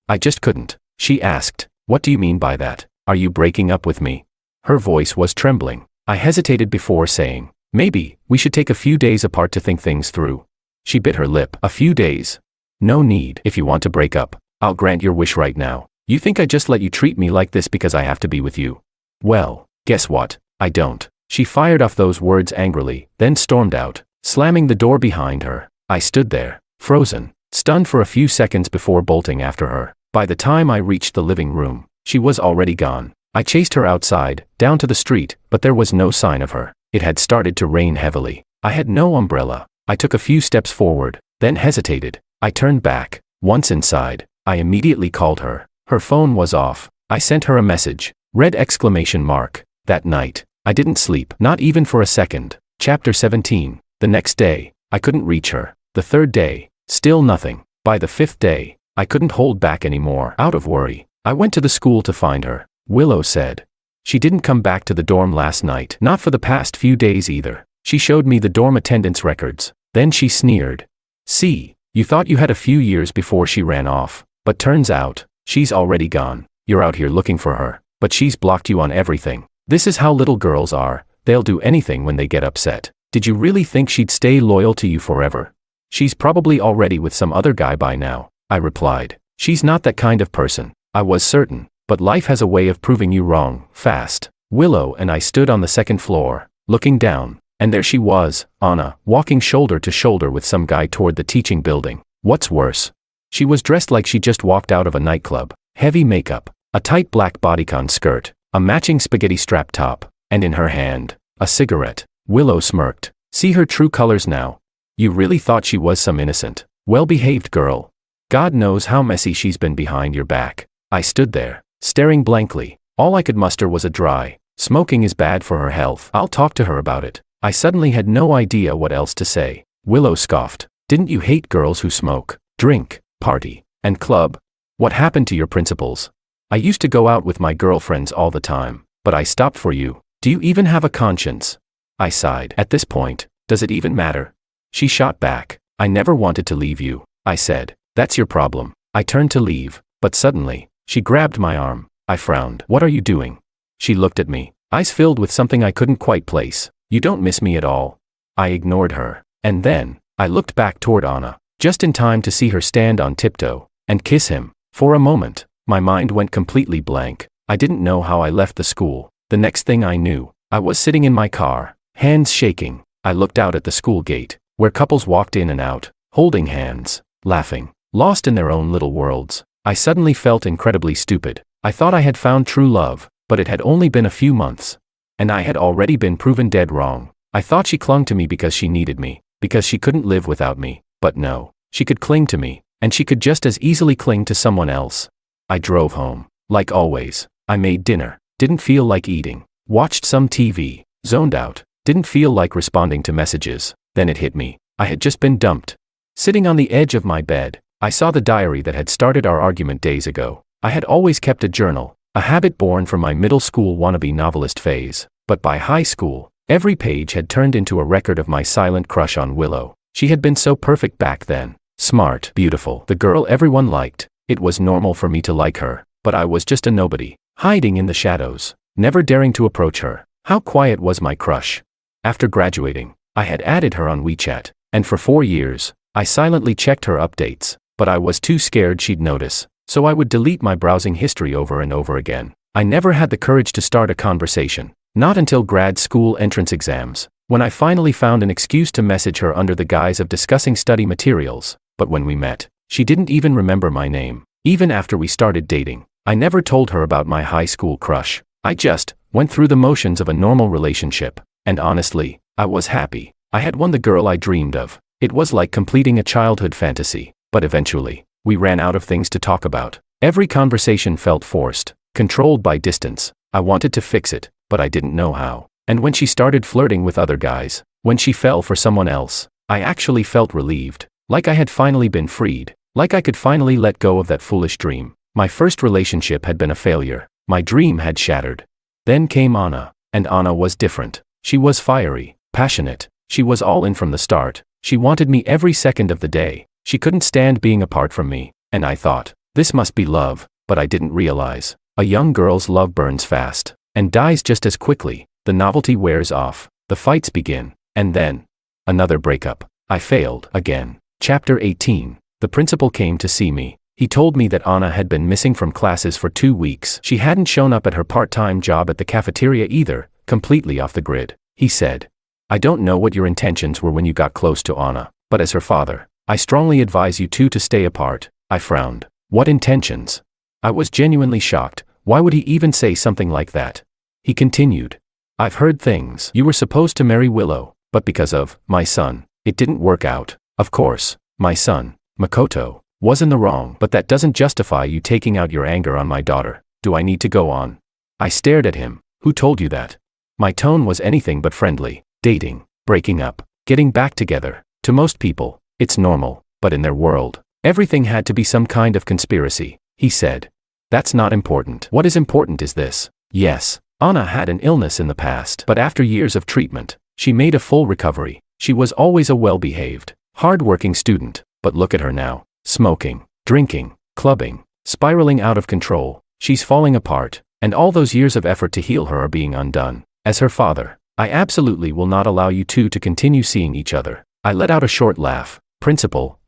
I just couldn't. She asked, what do you mean by that? Are you breaking up with me? Her voice was trembling. I hesitated before saying, maybe we should take a few days apart to think things through. She bit her lip. A few days? No need. If you want to break up, I'll grant your wish right now. You think I just let you treat me like this because I have to be with you? Well, guess what? I don't. She fired off those words angrily, then stormed out, slamming the door behind her. I stood there, frozen, stunned for a few seconds before bolting after her. By the time I reached the living room, she was already gone. I chased her outside, down to the street, but there was no sign of her. It had started to rain heavily. I had no umbrella. I took a few steps forward, then hesitated. I turned back. Once inside, I immediately called her. Her phone was off. I sent her a message. Red exclamation mark. That night, I didn't sleep, not even for a second. Chapter 17. The next day, I couldn't reach her. The third day, still nothing. By the fifth day, I couldn't hold back anymore. Out of worry, I went to the school to find her. Willow said. She didn't come back to the dorm last night. Not for the past few days either. She showed me the dorm attendance records. Then she sneered. See, you thought you had a few years before she ran off. But turns out, she's already gone. You're out here looking for her, but she's blocked you on everything. This is how little girls are. They'll do anything when they get upset. Did you really think she'd stay loyal to you forever? She's probably already with some other guy by now, I replied. She's not that kind of person. I was certain, but life has a way of proving you wrong, fast. Willow and I stood on the second floor, looking down. And there she was, Anna, walking shoulder to shoulder with some guy toward the teaching building. What's worse? She was dressed like she just walked out of a nightclub. Heavy makeup, a tight black bodycon skirt, a matching spaghetti strap top, and in her hand, a cigarette. Willow smirked. See her true colors now. You really thought she was some innocent, well-behaved girl. God knows how messy she's been behind your back. I stood there, staring blankly. All I could muster was a dry, smoking is bad for her health. I'll talk to her about it. I suddenly had no idea what else to say. Willow scoffed. Didn't you hate girls who smoke, drink, party, and club? What happened to your principles? I used to go out with my girlfriends all the time, but I stopped for you. Do you even have a conscience? I sighed. At this point, does it even matter? She shot back. I never wanted to leave you, I said. That's your problem. I turned to leave, but suddenly, she grabbed my arm. I frowned. What are you doing? She looked at me, eyes filled with something I couldn't quite place. You don't miss me at all. I ignored her. And then, I looked back toward Anna, just in time to see her stand on tiptoe and kiss him. For a moment, my mind went completely blank. I didn't know how I left the school. The next thing I knew, I was sitting in my car, hands shaking. I looked out at the school gate, where couples walked in and out, holding hands, laughing, lost in their own little worlds. I suddenly felt incredibly stupid. I thought I had found true love, but it had only been a few months. And I had already been proven dead wrong. I thought she clung to me because she needed me, because she couldn't live without me. But no, she could cling to me, and she could just as easily cling to someone else. I drove home. Like always, I made dinner, didn't feel like eating, watched some TV, zoned out, didn't feel like responding to messages. Then it hit me. I had just been dumped. Sitting on the edge of my bed, I saw the diary that had started our argument days ago. I had always kept a journal, a habit born from my middle school wannabe novelist phase, but by high school, every page had turned into a record of my silent crush on Willow. She had been so perfect back then. Smart, beautiful, the girl everyone liked. It was normal for me to like her, but I was just a nobody, hiding in the shadows, never daring to approach her. How quiet was my crush? After graduating, I had added her on WeChat, and for 4 years, I silently checked her updates, but I was too scared she'd notice. So I would delete my browsing history over and over again. I never had the courage to start a conversation, not until grad school entrance exams, when I finally found an excuse to message her under the guise of discussing study materials. But when we met, she didn't even remember my name. Even after we started dating, I never told her about my high school crush. I just went through the motions of a normal relationship, and honestly, I was happy. I had won the girl I dreamed of. It was like completing a childhood fantasy. But eventually, we ran out of things to talk about. Every conversation felt forced, controlled by distance. I wanted to fix it, but I didn't know how. And when she started flirting with other guys, when she fell for someone else, I actually felt relieved. Like I had finally been freed. Like I could finally let go of that foolish dream. My first relationship had been a failure. My dream had shattered. Then came Anna, and Anna was different. She was fiery, passionate. She was all in from the start. She wanted me every second of the day. She couldn't stand being apart from me, and I thought, this must be love, but I didn't realize. A young girl's love burns fast, and dies just as quickly. The novelty wears off, the fights begin, and then, another breakup. I failed, again. Chapter 18. The principal came to see me. He told me that Anna had been missing from classes for 2 weeks. She hadn't shown up at her part-time job at the cafeteria either, completely off the grid. He said, I don't know what your intentions were when you got close to Anna, but as her father, I strongly advise you two to stay apart. I frowned. What intentions? I was genuinely shocked. Why would he even say something like that? He continued. I've heard things. You were supposed to marry Willow, but because of my son, It didn't work out. Of course, my son, Makoto, was in the wrong, but that doesn't justify you taking out your anger on my daughter. Do I need to go on? I stared at him. Who told you that? My tone was anything but friendly. Dating, breaking up, getting back together. To most people, it's normal, but in their world, everything had to be some kind of conspiracy, he said. That's not important. What is important is this. Yes, Anna had an illness in the past, but after years of treatment, she made a full recovery. She was always a well-behaved, hard-working student, but look at her now. Smoking, drinking, clubbing, spiraling out of control. She's falling apart, and all those years of effort to heal her are being undone. As her father, I absolutely will not allow you two to continue seeing each other. I let out a short laugh. Principal,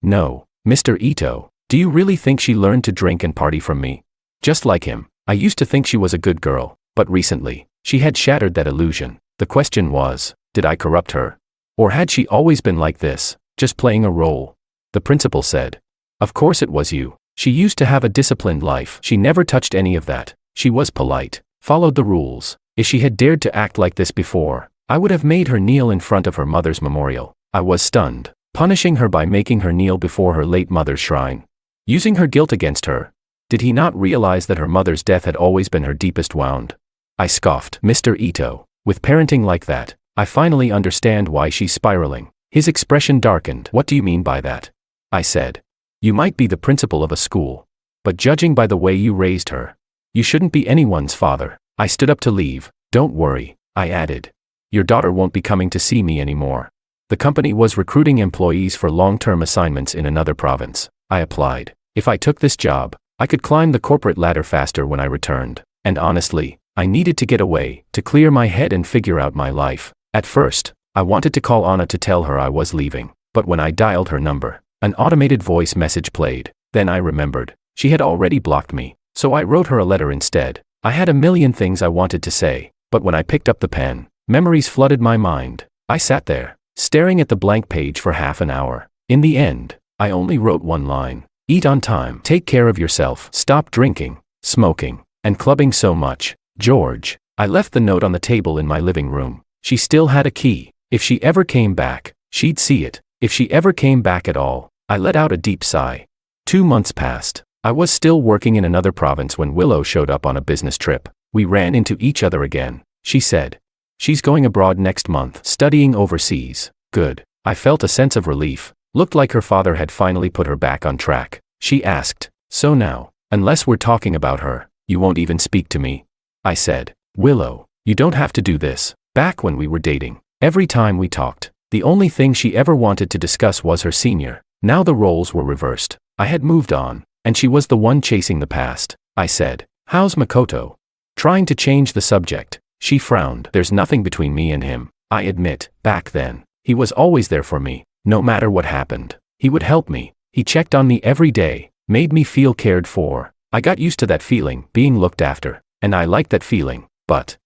no, Mr. Ito, do you really think she learned to drink and party from me? Just like him, I used to think she was a good girl, but recently, she had shattered that illusion. The question was, did I corrupt her? Or had she always been like this, just playing a role? The principal said, of course it was you. She used to have a disciplined life. She never touched any of that. She was polite, followed the rules. If she had dared to act like this before, I would have made her kneel in front of her mother's memorial. I was stunned, punishing her by making her kneel before her late mother's shrine. Using her guilt against her. Did he not realize that her mother's death had always been her deepest wound? I scoffed. Mr. Ito, with parenting like that, I finally understand why she's spiraling. His expression darkened. What do you mean by that? I said. You might be the principal of a school, but judging by the way you raised her, you shouldn't be anyone's father. I stood up to leave. Don't worry, I added. Your daughter won't be coming to see me anymore. The company was recruiting employees for long-term assignments in another province. I applied. If I took this job, I could climb the corporate ladder faster when I returned. And honestly, I needed to get away, to clear my head and figure out my life. At first, I wanted to call Anna to tell her I was leaving, but when I dialed her number, an automated voice message played. Then I remembered. She had already blocked me, so I wrote her a letter instead. I had a million things I wanted to say, but when I picked up the pen, memories flooded my mind. I sat there, staring at the blank page for half an hour. In the end, I only wrote one line. Eat on time. Take care of yourself. Stop drinking, smoking, and clubbing so much. George. I left the note on the table in my living room. She still had a key. If she ever came back, she'd see it. If she ever came back at all. I let out a deep sigh. 2 months passed. I was still working in another province when Willow showed up on a business trip. We ran into each other again. She said, she's going abroad next month, studying overseas. Good. I felt a sense of relief. Looked like her father had finally put her back on track. She asked, so now, unless we're talking about her, you won't even speak to me? I said, Willow, you don't have to do this. Back when we were dating, every time we talked, the only thing she ever wanted to discuss was her senior. Now the roles were reversed. I had moved on, and she was the one chasing the past. I said, how's Makoto? Trying to change the subject. She frowned. There's nothing between me and him. I admit, back then, he was always there for me. No matter what happened, he would help me. He checked on me every day, made me feel cared for. I got used to that feeling, being looked after, and I liked that feeling, but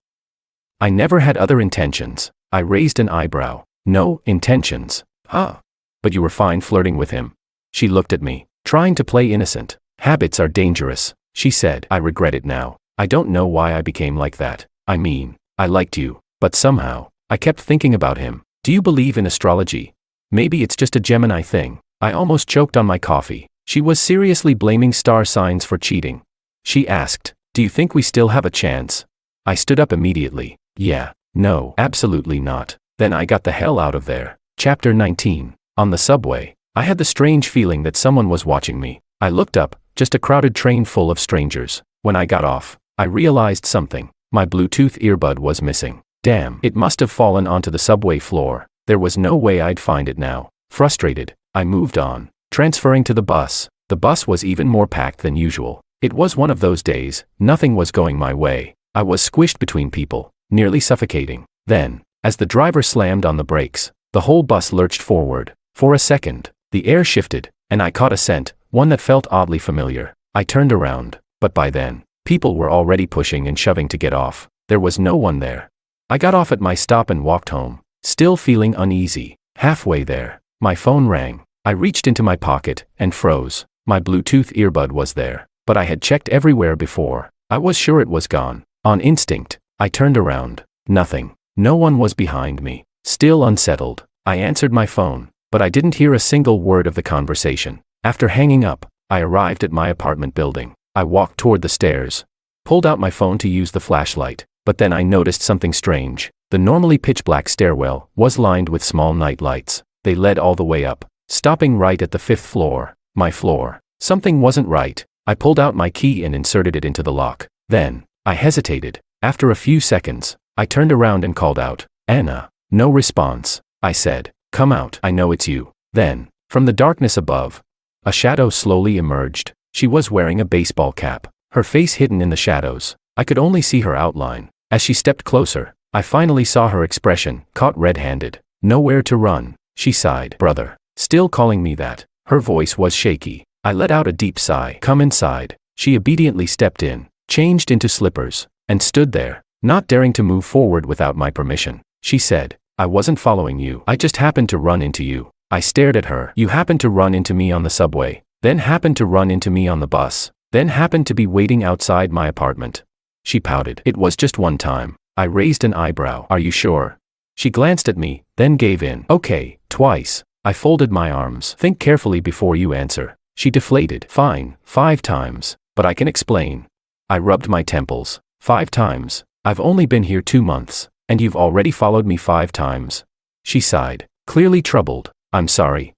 I never had other intentions. I raised an eyebrow. No intentions. Huh? But you were fine flirting with him. She looked at me, trying to play innocent. Habits are dangerous, she said. I regret it now. I don't know why I became like that. I mean, I liked you, but somehow, I kept thinking about him. Do you believe in astrology? Maybe it's just a Gemini thing. I almost choked on my coffee. She was seriously blaming star signs for cheating. She asked, do you think we still have a chance? I stood up immediately. Yeah, no, absolutely not. Then I got the hell out of there. Chapter 19. On the subway, I had the strange feeling that someone was watching me. I looked up, just a crowded train full of strangers. When I got off, I realized something. My Bluetooth earbud was missing. Damn, it must have fallen onto the subway floor. There was no way I'd find it now. Frustrated, I moved on, transferring to the bus. The bus was even more packed than usual. It was one of those days, nothing was going my way. I was squished between people, nearly suffocating. Then, as the driver slammed on the brakes, the whole bus lurched forward. For a second, the air shifted, and I caught a scent, one that felt oddly familiar. I turned around, but by then, people were already pushing and shoving to get off. There was no one there. I got off at my stop and walked home, still feeling uneasy. Halfway there, my phone rang. I reached into my pocket and froze. My Bluetooth earbud was there, but I had checked everywhere before. I was sure it was gone. On instinct, I turned around. Nothing. No one was behind me. Still unsettled, I answered my phone, but I didn't hear a single word of the conversation. After hanging up, I arrived at my apartment building. I walked toward the stairs, pulled out my phone to use the flashlight, but then I noticed something strange. The normally pitch-black stairwell was lined with small night lights. They led all the way up, stopping right at the 5th floor, my floor. Something wasn't right. I pulled out my key and inserted it into the lock. Then, I hesitated. After a few seconds, I turned around and called out, "Anna." No response. I said, "Come out, I know it's you." Then, from the darkness above, a shadow slowly emerged. She was wearing a baseball cap, her face hidden in the shadows. I could only see her outline. As she stepped closer, I finally saw her expression, caught red-handed. "Nowhere to run," she sighed. "Brother." Still calling me that. Her voice was shaky. I let out a deep sigh. "Come inside." She obediently stepped in, changed into slippers, and stood there, not daring to move forward without my permission. She said, "I wasn't following you. I just happened to run into you." I stared at her. "You happened to run into me on the subway, then happened to run into me on the bus, then happened to be waiting outside my apartment." She pouted. "It was just one time." I raised an eyebrow. "Are you sure?" She glanced at me, then gave in. "Okay, twice." I folded my arms. "Think carefully before you answer." She deflated. "Fine, 5 times, but I can explain." I rubbed my temples. 5 times. I've only been here 2 months, and you've already followed me 5 times. She sighed, clearly troubled. "I'm sorry.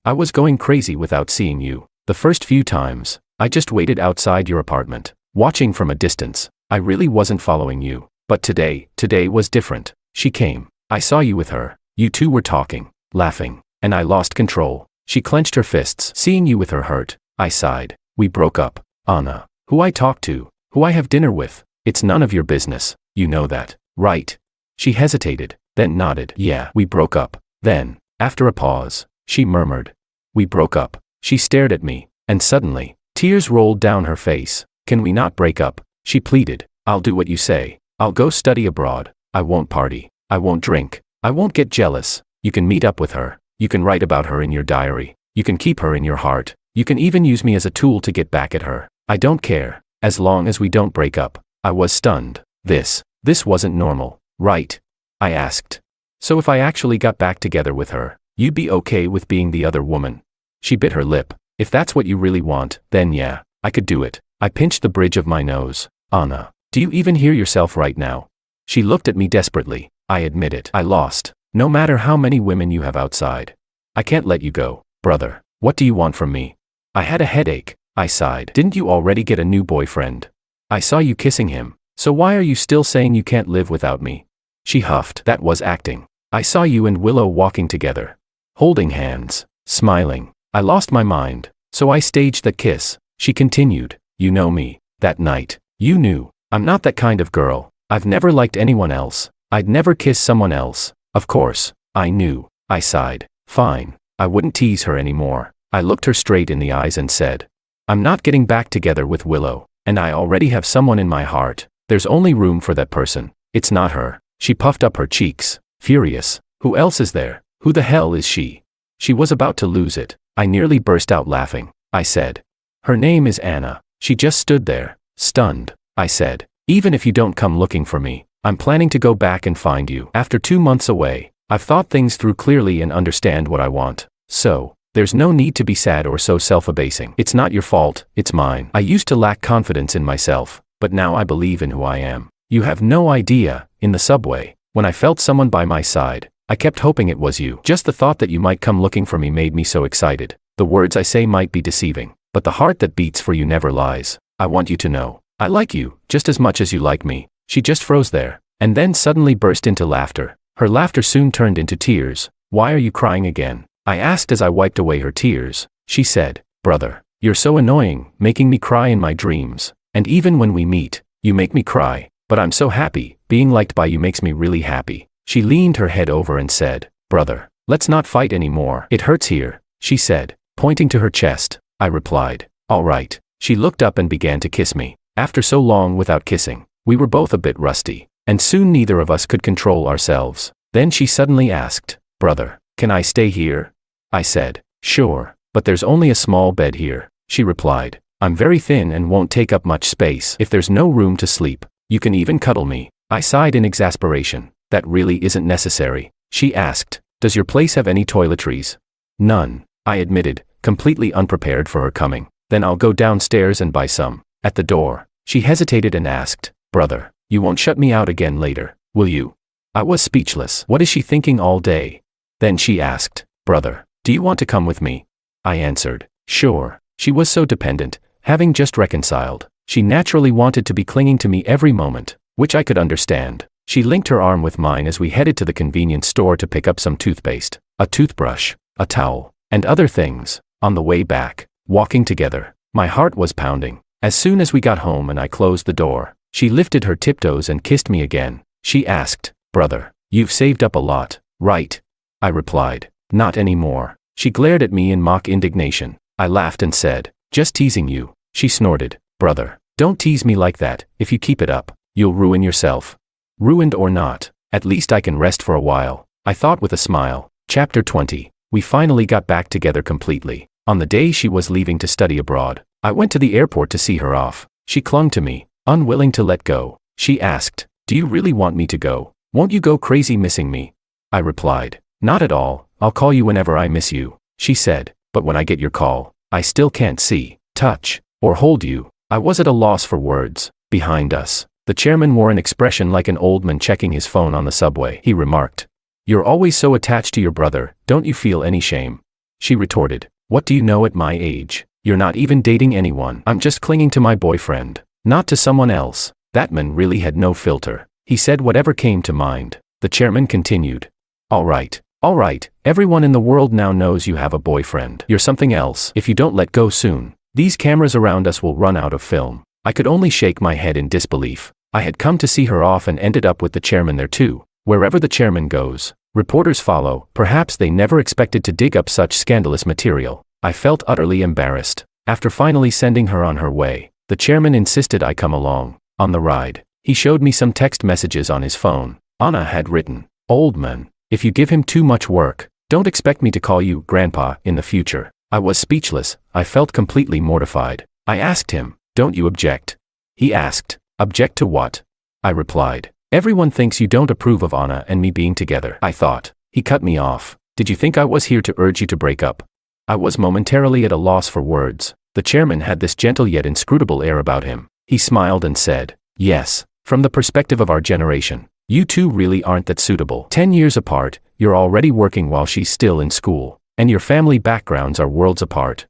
I was going crazy without seeing you. The first few times, I just waited outside your apartment, watching from a distance. I really wasn't following you. But today was different." She came. "I saw you with her. You two were talking, laughing, and I lost control." She clenched her fists. "Seeing you with her hurt." I sighed. "We broke up. Anna. Who I talk to, who I have dinner with, it's none of your business. You know that, right?" She hesitated, then nodded. "Yeah, we broke up." Then, after a pause, she murmured, "We broke up." She stared at me, and suddenly, tears rolled down her face. "Can we not break up?" She pleaded. "I'll do what you say. I'll go study abroad. I won't party. I won't drink. I won't get jealous. You can meet up with her. You can write about her in your diary. You can keep her in your heart. You can even use me as a tool to get back at her. I don't care, as long as we don't break up." I was stunned. This wasn't normal, right? I asked. "So if I actually got back together with her, you'd be okay with being the other woman?" She bit her lip. "If that's what you really want, then yeah, I could do it." I pinched the bridge of my nose. "Anna, do you even hear yourself right now?" She looked at me desperately. "I admit it. I lost. No matter how many women you have outside. I can't let you go, brother. What do you want from me?" "I had a headache." I sighed. "Didn't you already get a new boyfriend? I saw you kissing him, so why are you still saying you can't live without me?" She huffed. "That was acting. I saw you and Willow walking together, holding hands, smiling. I lost my mind, so I staged that kiss." She continued. "You know me. That night, you knew. I'm not that kind of girl. I've never liked anyone else. I'd never kiss someone else. Of course, I knew." I sighed. "Fine. I wouldn't tease her anymore." I looked her straight in the eyes and said, "I'm not getting back together with Willow, and I already have someone in my heart. There's only room for that person. It's not her." She puffed up her cheeks, furious. "Who else is there? Who the hell is she?" She was about to lose it. I nearly burst out laughing. I said, "Her name is Anna." She just stood there, stunned. I said, "Even if you don't come looking for me, I'm planning to go back and find you. After 2 months away, I've thought things through clearly and understand what I want. So, there's no need to be sad or so self-abasing. It's not your fault, it's mine. I used to lack confidence in myself, but now I believe in who I am. You have no idea, in the subway, when I felt someone by my side, I kept hoping it was you. Just the thought that you might come looking for me made me so excited. The words I say might be deceiving, but the heart that beats for you never lies. I want you to know, I like you, just as much as you like me." She just froze there, and then suddenly burst into laughter. Her laughter soon turned into tears. "Why are you crying again?" I asked as I wiped away her tears. She said, "Brother, you're so annoying, making me cry in my dreams. And even when we meet, you make me cry. But I'm so happy, being liked by you makes me really happy." She leaned her head over and said, "Brother, let's not fight anymore. It hurts here," she said, pointing to her chest. I replied, "All right." She looked up and began to kiss me. After so long without kissing, we were both a bit rusty, and soon neither of us could control ourselves. Then she suddenly asked, "Brother, can I stay here?" I said, "Sure, but there's only a small bed here." She replied, "I'm very thin and won't take up much space. If there's no room to sleep, you can even cuddle me." I sighed in exasperation. "That really isn't necessary." She asked, Does your place have any toiletries? None, I admitted, completely unprepared for her coming. Then I'll go downstairs and buy some. At the door, she hesitated and asked, Brother, you won't shut me out again later, will you? I was speechless. What is she thinking all day? Then she asked, Brother, do you want to come with me? I answered, sure. She was so dependent, having just reconciled. She naturally wanted to be clinging to me every moment, which I could understand. She linked her arm with mine as we headed to the convenience store to pick up some toothpaste, a toothbrush, a towel, and other things. On the way back, walking together, my heart was pounding. As soon as we got home and I closed the door, she lifted her tiptoes and kissed me again. She asked, Brother, you've saved up a lot, right? I replied, not anymore. She glared at me in mock indignation. I laughed and said, just teasing you. She snorted, Brother, don't tease me like that. If you keep it up, you'll ruin yourself. Ruined or not, at least I can rest for a while, I thought with a smile. Chapter 20. We finally got back together completely. On the day she was leaving to study abroad, I went to the airport to see her off. She clung to me, unwilling to let go. She asked, do you really want me to go? Won't you go crazy missing me? I replied, not at all, I'll call you whenever I miss you. She said, but when I get your call, I still can't see, touch, or hold you. I was at a loss for words. Behind us, the chairman wore an expression like an old man checking his phone on the subway. He remarked, you're always so attached to your brother, don't you feel any shame? She retorted, what do you know at my age? You're not even dating anyone. I'm just clinging to my boyfriend, not to someone else. That man really had no filter. He said whatever came to mind. The chairman continued, all right, everyone in the world now knows you have a boyfriend. You're something else. If you don't let go soon, these cameras around us will run out of film. I could only shake my head in disbelief. I had come to see her off and ended up with the chairman there too. Wherever the chairman goes, reporters follow. Perhaps they never expected to dig up such scandalous material. I felt utterly embarrassed. After finally sending her on her way, the chairman insisted I come along. On the ride, he showed me some text messages on his phone. Anna had written, old man, if you give him too much work, don't expect me to call you Grandpa in the future. I was speechless. I felt completely mortified. I asked him, don't you object? He asked, object to what? I replied, everyone thinks you don't approve of Anna and me being together. I thought. He cut me off. Did you think I was here to urge you to break up? I was momentarily at a loss for words. The chairman had this gentle yet inscrutable air about him. He smiled and said, yes, from the perspective of our generation, you two really aren't that suitable. 10 years apart, you're already working while she's still in school, and your family backgrounds are worlds apart.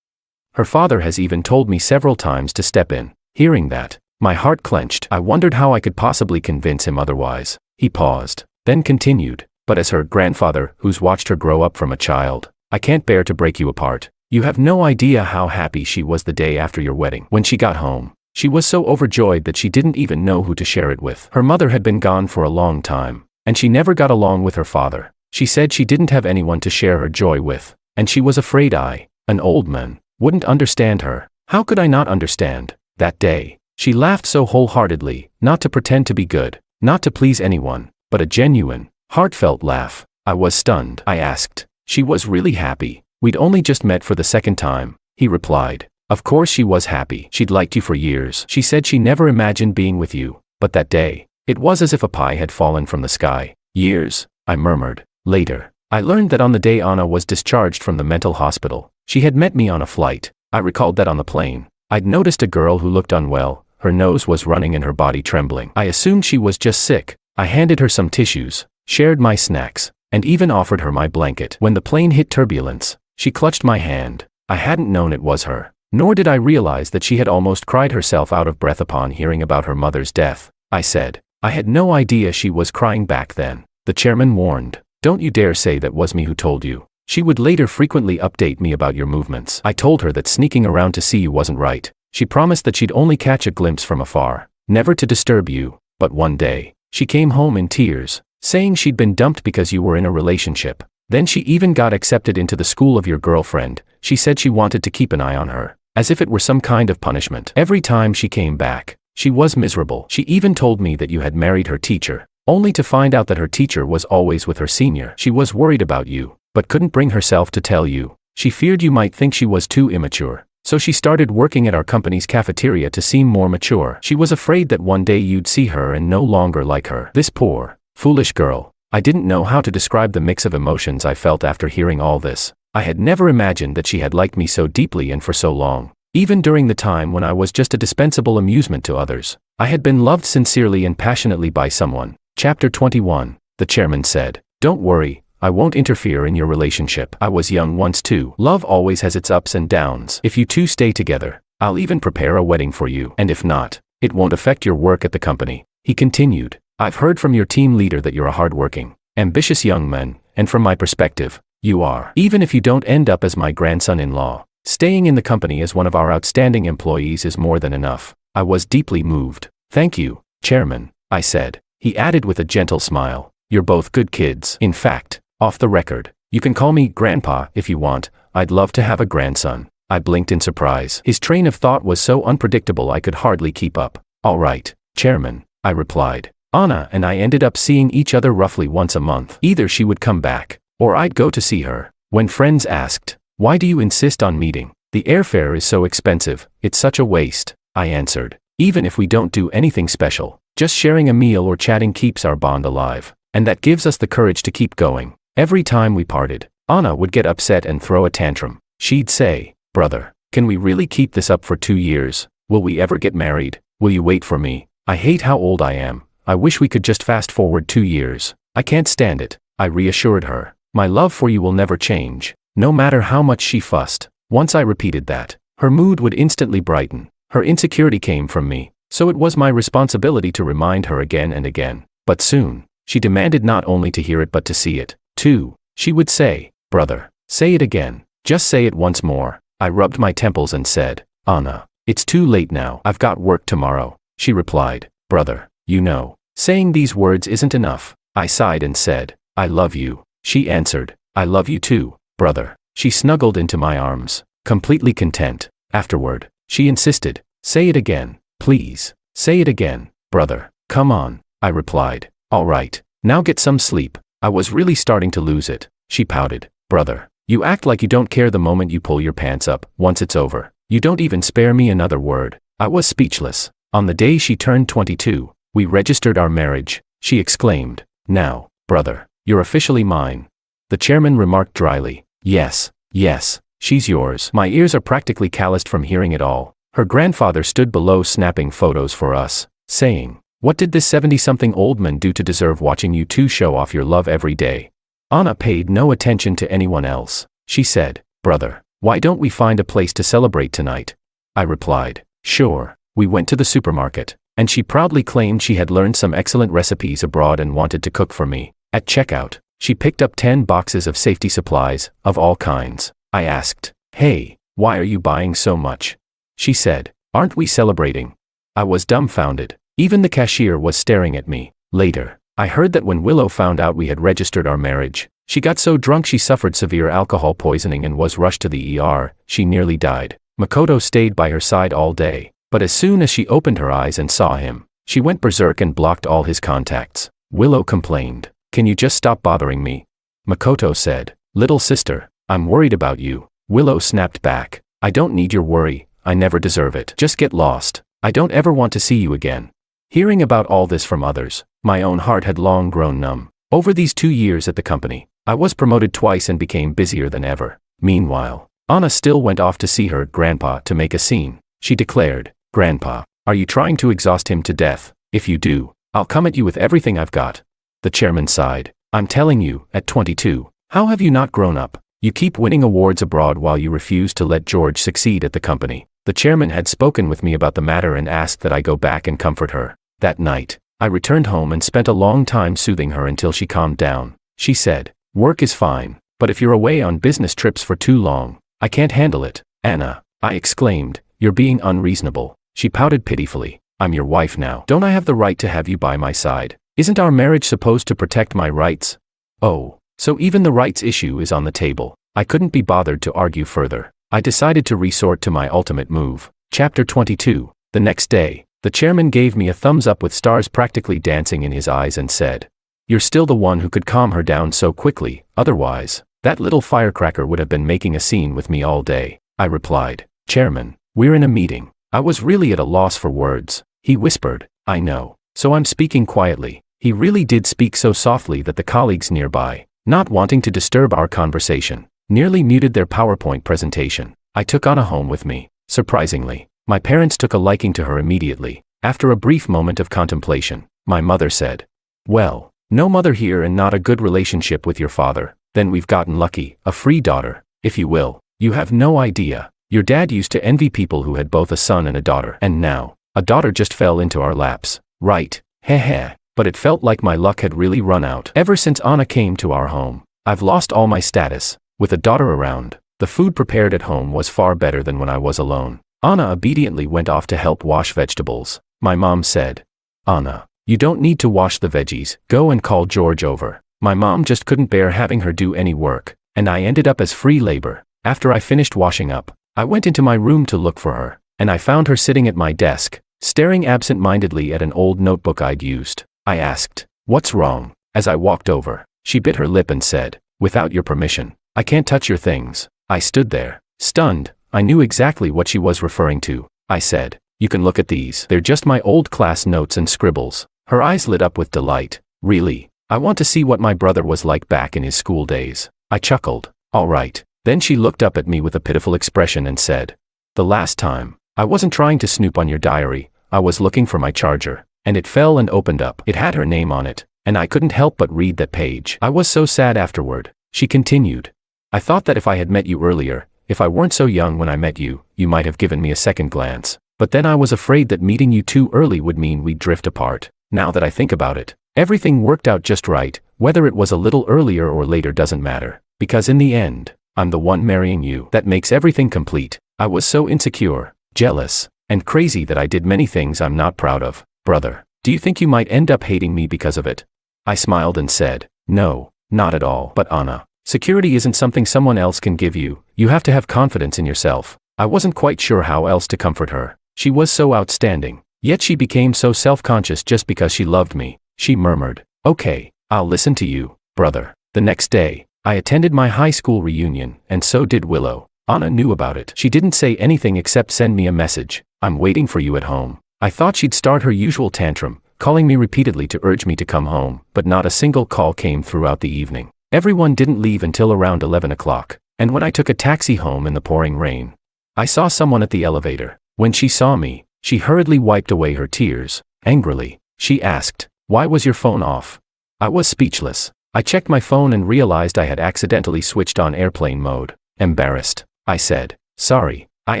Her father has even told me several times to step in. Hearing that, my heart clenched. I wondered how I could possibly convince him otherwise. He paused, then continued, but as her grandfather, who's watched her grow up from a child, I can't bear to break you apart. You have no idea how happy she was the day after your wedding. When she got home, she was so overjoyed that she didn't even know who to share it with. Her mother had been gone for a long time, and she never got along with her father. She said she didn't have anyone to share her joy with, and she was afraid I, an old man, wouldn't understand her. How could I not understand? That day, she laughed so wholeheartedly, not to pretend to be good, not to please anyone, but a genuine, heartfelt laugh. I was stunned. I asked. She was really happy. We'd only just met for the second time. He replied. Of course she was happy. She'd liked you for years. She said she never imagined being with you. But that day, it was as if a pie had fallen from the sky. Years, I murmured. Later, I learned that on the day Anna was discharged from the mental hospital, she had met me on a flight. I recalled that on the plane, I'd noticed a girl who looked unwell. Her nose was running and her body trembling. I assumed she was just sick. I handed her some tissues, shared my snacks, and even offered her my blanket. When the plane hit turbulence, she clutched my hand. I hadn't known it was her, nor did I realize that she had almost cried herself out of breath upon hearing about her mother's death. I said, I had no idea she was crying back then. The chairman warned, don't you dare say that was me who told you. She would later frequently update me about your movements. I told her that sneaking around to see you wasn't right. She promised that she'd only catch a glimpse from afar, never to disturb you. But one day, she came home in tears, saying she'd been dumped because you were in a relationship. Then she even got accepted into the school of your girlfriend. She said she wanted to keep an eye on her, as if it were some kind of punishment. Every time she came back, she was miserable. She even told me that you had married her teacher, only to find out that her teacher was always with her senior. She was worried about you, but couldn't bring herself to tell you. She feared you might think she was too immature, so she started working at our company's cafeteria to seem more mature. She was afraid that one day you'd see her and no longer like her. This poor, foolish girl, I didn't know how to describe the mix of emotions I felt after hearing all this. I had never imagined that she had liked me so deeply and for so long. Even during the time when I was just a dispensable amusement to others, I had been loved sincerely and passionately by someone. Chapter 21. The chairman said, "Don't worry, I won't interfere in your relationship. I was young once too. Love always has its ups and downs. If you two stay together, I'll even prepare a wedding for you. And if not, it won't affect your work at the company." He continued, "I've heard from your team leader that you're a hardworking, ambitious young man, and from my perspective, you are. Even if you don't end up as my grandson-in-law, staying in the company as one of our outstanding employees is more than enough." I was deeply moved. "Thank you, Chairman," I said. He added with a gentle smile, "You're both good kids. In fact, off the record, you can call me Grandpa if you want. I'd love to have a grandson." I blinked in surprise. His train of thought was so unpredictable I could hardly keep up. "All right, Chairman," I replied. Anna and I ended up seeing each other roughly once a month. Either she would come back, or I'd go to see her. When friends asked, "Why do you insist on meeting? The airfare is so expensive, it's such a waste," I answered. "Even if we don't do anything special, just sharing a meal or chatting keeps our bond alive, and that gives us the courage to keep going." Every time we parted, Anna would get upset and throw a tantrum. She'd say, "Brother, can we really keep this up for 2 years? Will we ever get married? Will you wait for me? I hate how old I am. I wish we could just fast forward 2 years. I can't stand it." I reassured her, "My love for you will never change, no matter how much she fussed." Once I repeated that, her mood would instantly brighten. Her insecurity came from me, so it was my responsibility to remind her again and again. But soon, she demanded not only to hear it but to see it, too. She would say, "Brother, say it again. Just say it once more." I rubbed my temples and said, "Anna, it's too late now. I've got work tomorrow." She replied, "Brother, you know, saying these words isn't enough." I sighed and said, "I love you." She answered, "I love you too, brother." She snuggled into my arms, completely content. Afterward, she insisted, "Say it again, please. Say it again, brother. Come on." I replied, "All right, now get some sleep." I was really starting to lose it. She pouted, "Brother, you act like you don't care the moment you pull your pants up. Once it's over, you don't even spare me another word." I was speechless. On the day she turned 22, we registered our marriage. She exclaimed, "Now, brother, you're officially mine." The chairman remarked dryly, "Yes, yes, she's yours." My ears are practically calloused from hearing it all. Her grandfather stood below snapping photos for us, saying, "What did this 70-something old man do to deserve watching you two show off your love every day?" Anna paid no attention to anyone else. She said, "Brother, why don't we find a place to celebrate tonight?" I replied, "Sure." We went to the supermarket, and she proudly claimed she had learned some excellent recipes abroad and wanted to cook for me. At checkout, she picked up 10 boxes of safety supplies, of all kinds. I asked, "Hey, why are you buying so much?" She said, "Aren't we celebrating?" I was dumbfounded. Even the cashier was staring at me. Later, I heard that when Willow found out we had registered our marriage, she got so drunk she suffered severe alcohol poisoning and was rushed to the ER. She nearly died. Makoto stayed by her side all day, but as soon as she opened her eyes and saw him, she went berserk and blocked all his contacts. Willow complained, "Can you just stop bothering me?" Makoto said, "Little sister, I'm worried about you." Willow snapped back, "I don't need your worry. I never deserve it. Just get lost. I don't ever want to see you again." Hearing about all this from others, my own heart had long grown numb. Over these 2 years at the company, I was promoted twice and became busier than ever. Meanwhile, Anna still went off to see her grandpa to make a scene. She declared, "Grandpa, are you trying to exhaust him to death? If you do, I'll come at you with everything I've got." The chairman sighed, "I'm telling you, at 22, how have you not grown up? You keep winning awards abroad while you refuse to let George succeed at the company." The chairman had spoken with me about the matter and asked that I go back and comfort her. That night, I returned home and spent a long time soothing her until she calmed down. She said, "Work is fine, but if you're away on business trips for too long, I can't handle it." "Anna," I exclaimed, "you're being unreasonable." She pouted pitifully, "I'm your wife now. Don't I have the right to have you by my side? Isn't our marriage supposed to protect my rights?" "Oh, so even the rights issue is on the table." I couldn't be bothered to argue further. I decided to resort to my ultimate move. Chapter 22. The next day, the chairman gave me a thumbs up with stars practically dancing in his eyes and said, "You're still the one who could calm her down so quickly, otherwise, that little firecracker would have been making a scene with me all day." I replied, "Chairman, we're in a meeting." I was really at a loss for words. He whispered, "I know, so I'm speaking quietly. He really did speak so softly that the colleagues nearby, not wanting to disturb our conversation, nearly muted their PowerPoint presentation. I took Anna home with me. Surprisingly, my parents took a liking to her immediately. After a brief moment of contemplation, my mother said, "Well, no mother here and not a good relationship with your father. Then we've gotten lucky, a free daughter, if you will. You have no idea. Your dad used to envy people who had both a son and a daughter, and now, a daughter just fell into our laps, right? Heh. But it felt like my luck had really run out. Ever since Anna came to our home, I've lost all my status. With a daughter around, the food prepared at home was far better than when I was alone." Anna obediently went off to help wash vegetables. My mom said, "Anna, you don't need to wash the veggies, go and call George over." My mom just couldn't bear having her do any work, and I ended up as free labor. After I finished washing up, I went into my room to look for her, and I found her sitting at my desk, staring absent-mindedly at an old notebook I'd used. I asked, "What's wrong?" As I walked over, she bit her lip and said, "Without your permission, I can't touch your things." I stood there, stunned. I knew exactly what she was referring to. I said, "You can look at these. They're just my old class notes and scribbles." Her eyes lit up with delight. "Really? I want to see what my brother was like back in his school days." I chuckled. "All right." Then she looked up at me with a pitiful expression and said, "The last time, I wasn't trying to snoop on your diary. I was looking for my charger, and it fell and opened up. It had her name on it, and I couldn't help but read that page. I was so sad afterward." She continued, "I thought that if I had met you earlier, if I weren't so young when I met you, you might have given me a second glance. But then I was afraid that meeting you too early would mean we'd drift apart. Now that I think about it, everything worked out just right. Whether it was a little earlier or later doesn't matter, because in the end, I'm the one marrying you. That makes everything complete." I was so insecure, jealous, and crazy that I did many things I'm not proud of. "Brother, do you think you might end up hating me because of it?" I smiled and said, "No, not at all." "But Anna, security isn't something someone else can give you. You have to have confidence in yourself." I wasn't quite sure how else to comfort her. She was so outstanding, yet she became so self-conscious just because she loved me. She murmured, "Okay, I'll listen to you, brother." The next day, I attended my high school reunion, and so did Willow. Anna knew about it. She didn't say anything except send me a message, "I'm waiting for you at home." I thought she'd start her usual tantrum, calling me repeatedly to urge me to come home, but not a single call came throughout the evening. Everyone didn't leave until around 11 o'clock, and when I took a taxi home in the pouring rain, I saw someone at the elevator. When she saw me, she hurriedly wiped away her tears. Angrily, she asked, "Why was your phone off?" I was speechless. I checked my phone and realized I had accidentally switched on airplane mode. Embarrassed, I said, "Sorry, I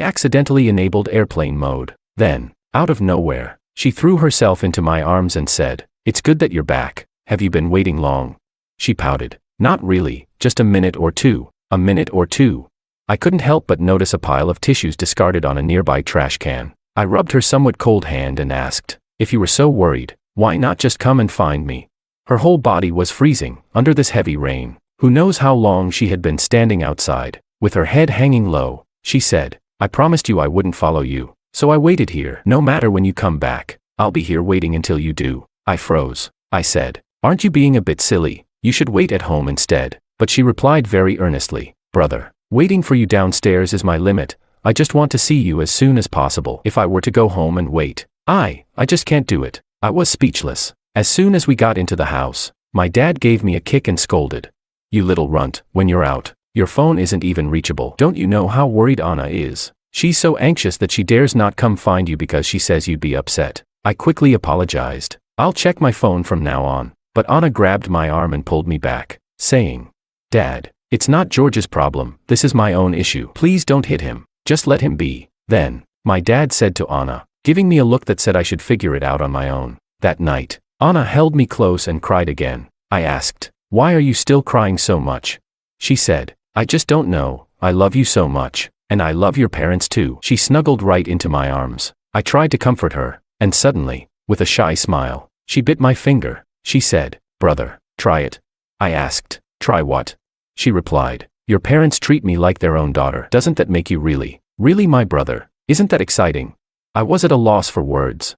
accidentally enabled airplane mode." Then, out of nowhere, she threw herself into my arms and said, "It's good that you're back. Have you been waiting long?" She pouted, "Not really, just a minute or two." A minute or two. I couldn't help but notice a pile of tissues discarded on a nearby trash can. I rubbed her somewhat cold hand and asked, "If you were so worried, why not just come and find me?" Her whole body was freezing under this heavy rain. Who knows how long she had been standing outside. With her head hanging low, she said, "I promised you I wouldn't follow you, so I waited here. No matter when you come back, I'll be here waiting until you do." I froze. I said, "Aren't you being a bit silly? You should wait at home instead." But she replied very earnestly, "Brother, waiting for you downstairs is my limit. I just want to see you as soon as possible. If I were to go home and wait, I just can't do it." I was speechless. As soon as we got into the house, my dad gave me a kick and scolded, "You little runt, when you're out, your phone isn't even reachable. Don't you know how worried Anna is? She's so anxious that she dares not come find you because she says you'd be upset." I quickly apologized. "I'll check my phone from now on." But Anna grabbed my arm and pulled me back, saying, "Dad, it's not George's problem. This is my own issue. Please don't hit him. Just let him be." Then, my dad said to Anna, giving me a look that said I should figure it out on my own. That night, Anna held me close and cried again. I asked, "Why are you still crying so much?" She said, "I just don't know. I love you so much, and I love your parents too." She snuggled right into my arms. I tried to comfort her, and suddenly, with a shy smile, she bit my finger. She said, "Brother, try it." I asked, "Try what?" She replied, "Your parents treat me like their own daughter. Doesn't that make you really my brother? Isn't that exciting?" I was at a loss for words.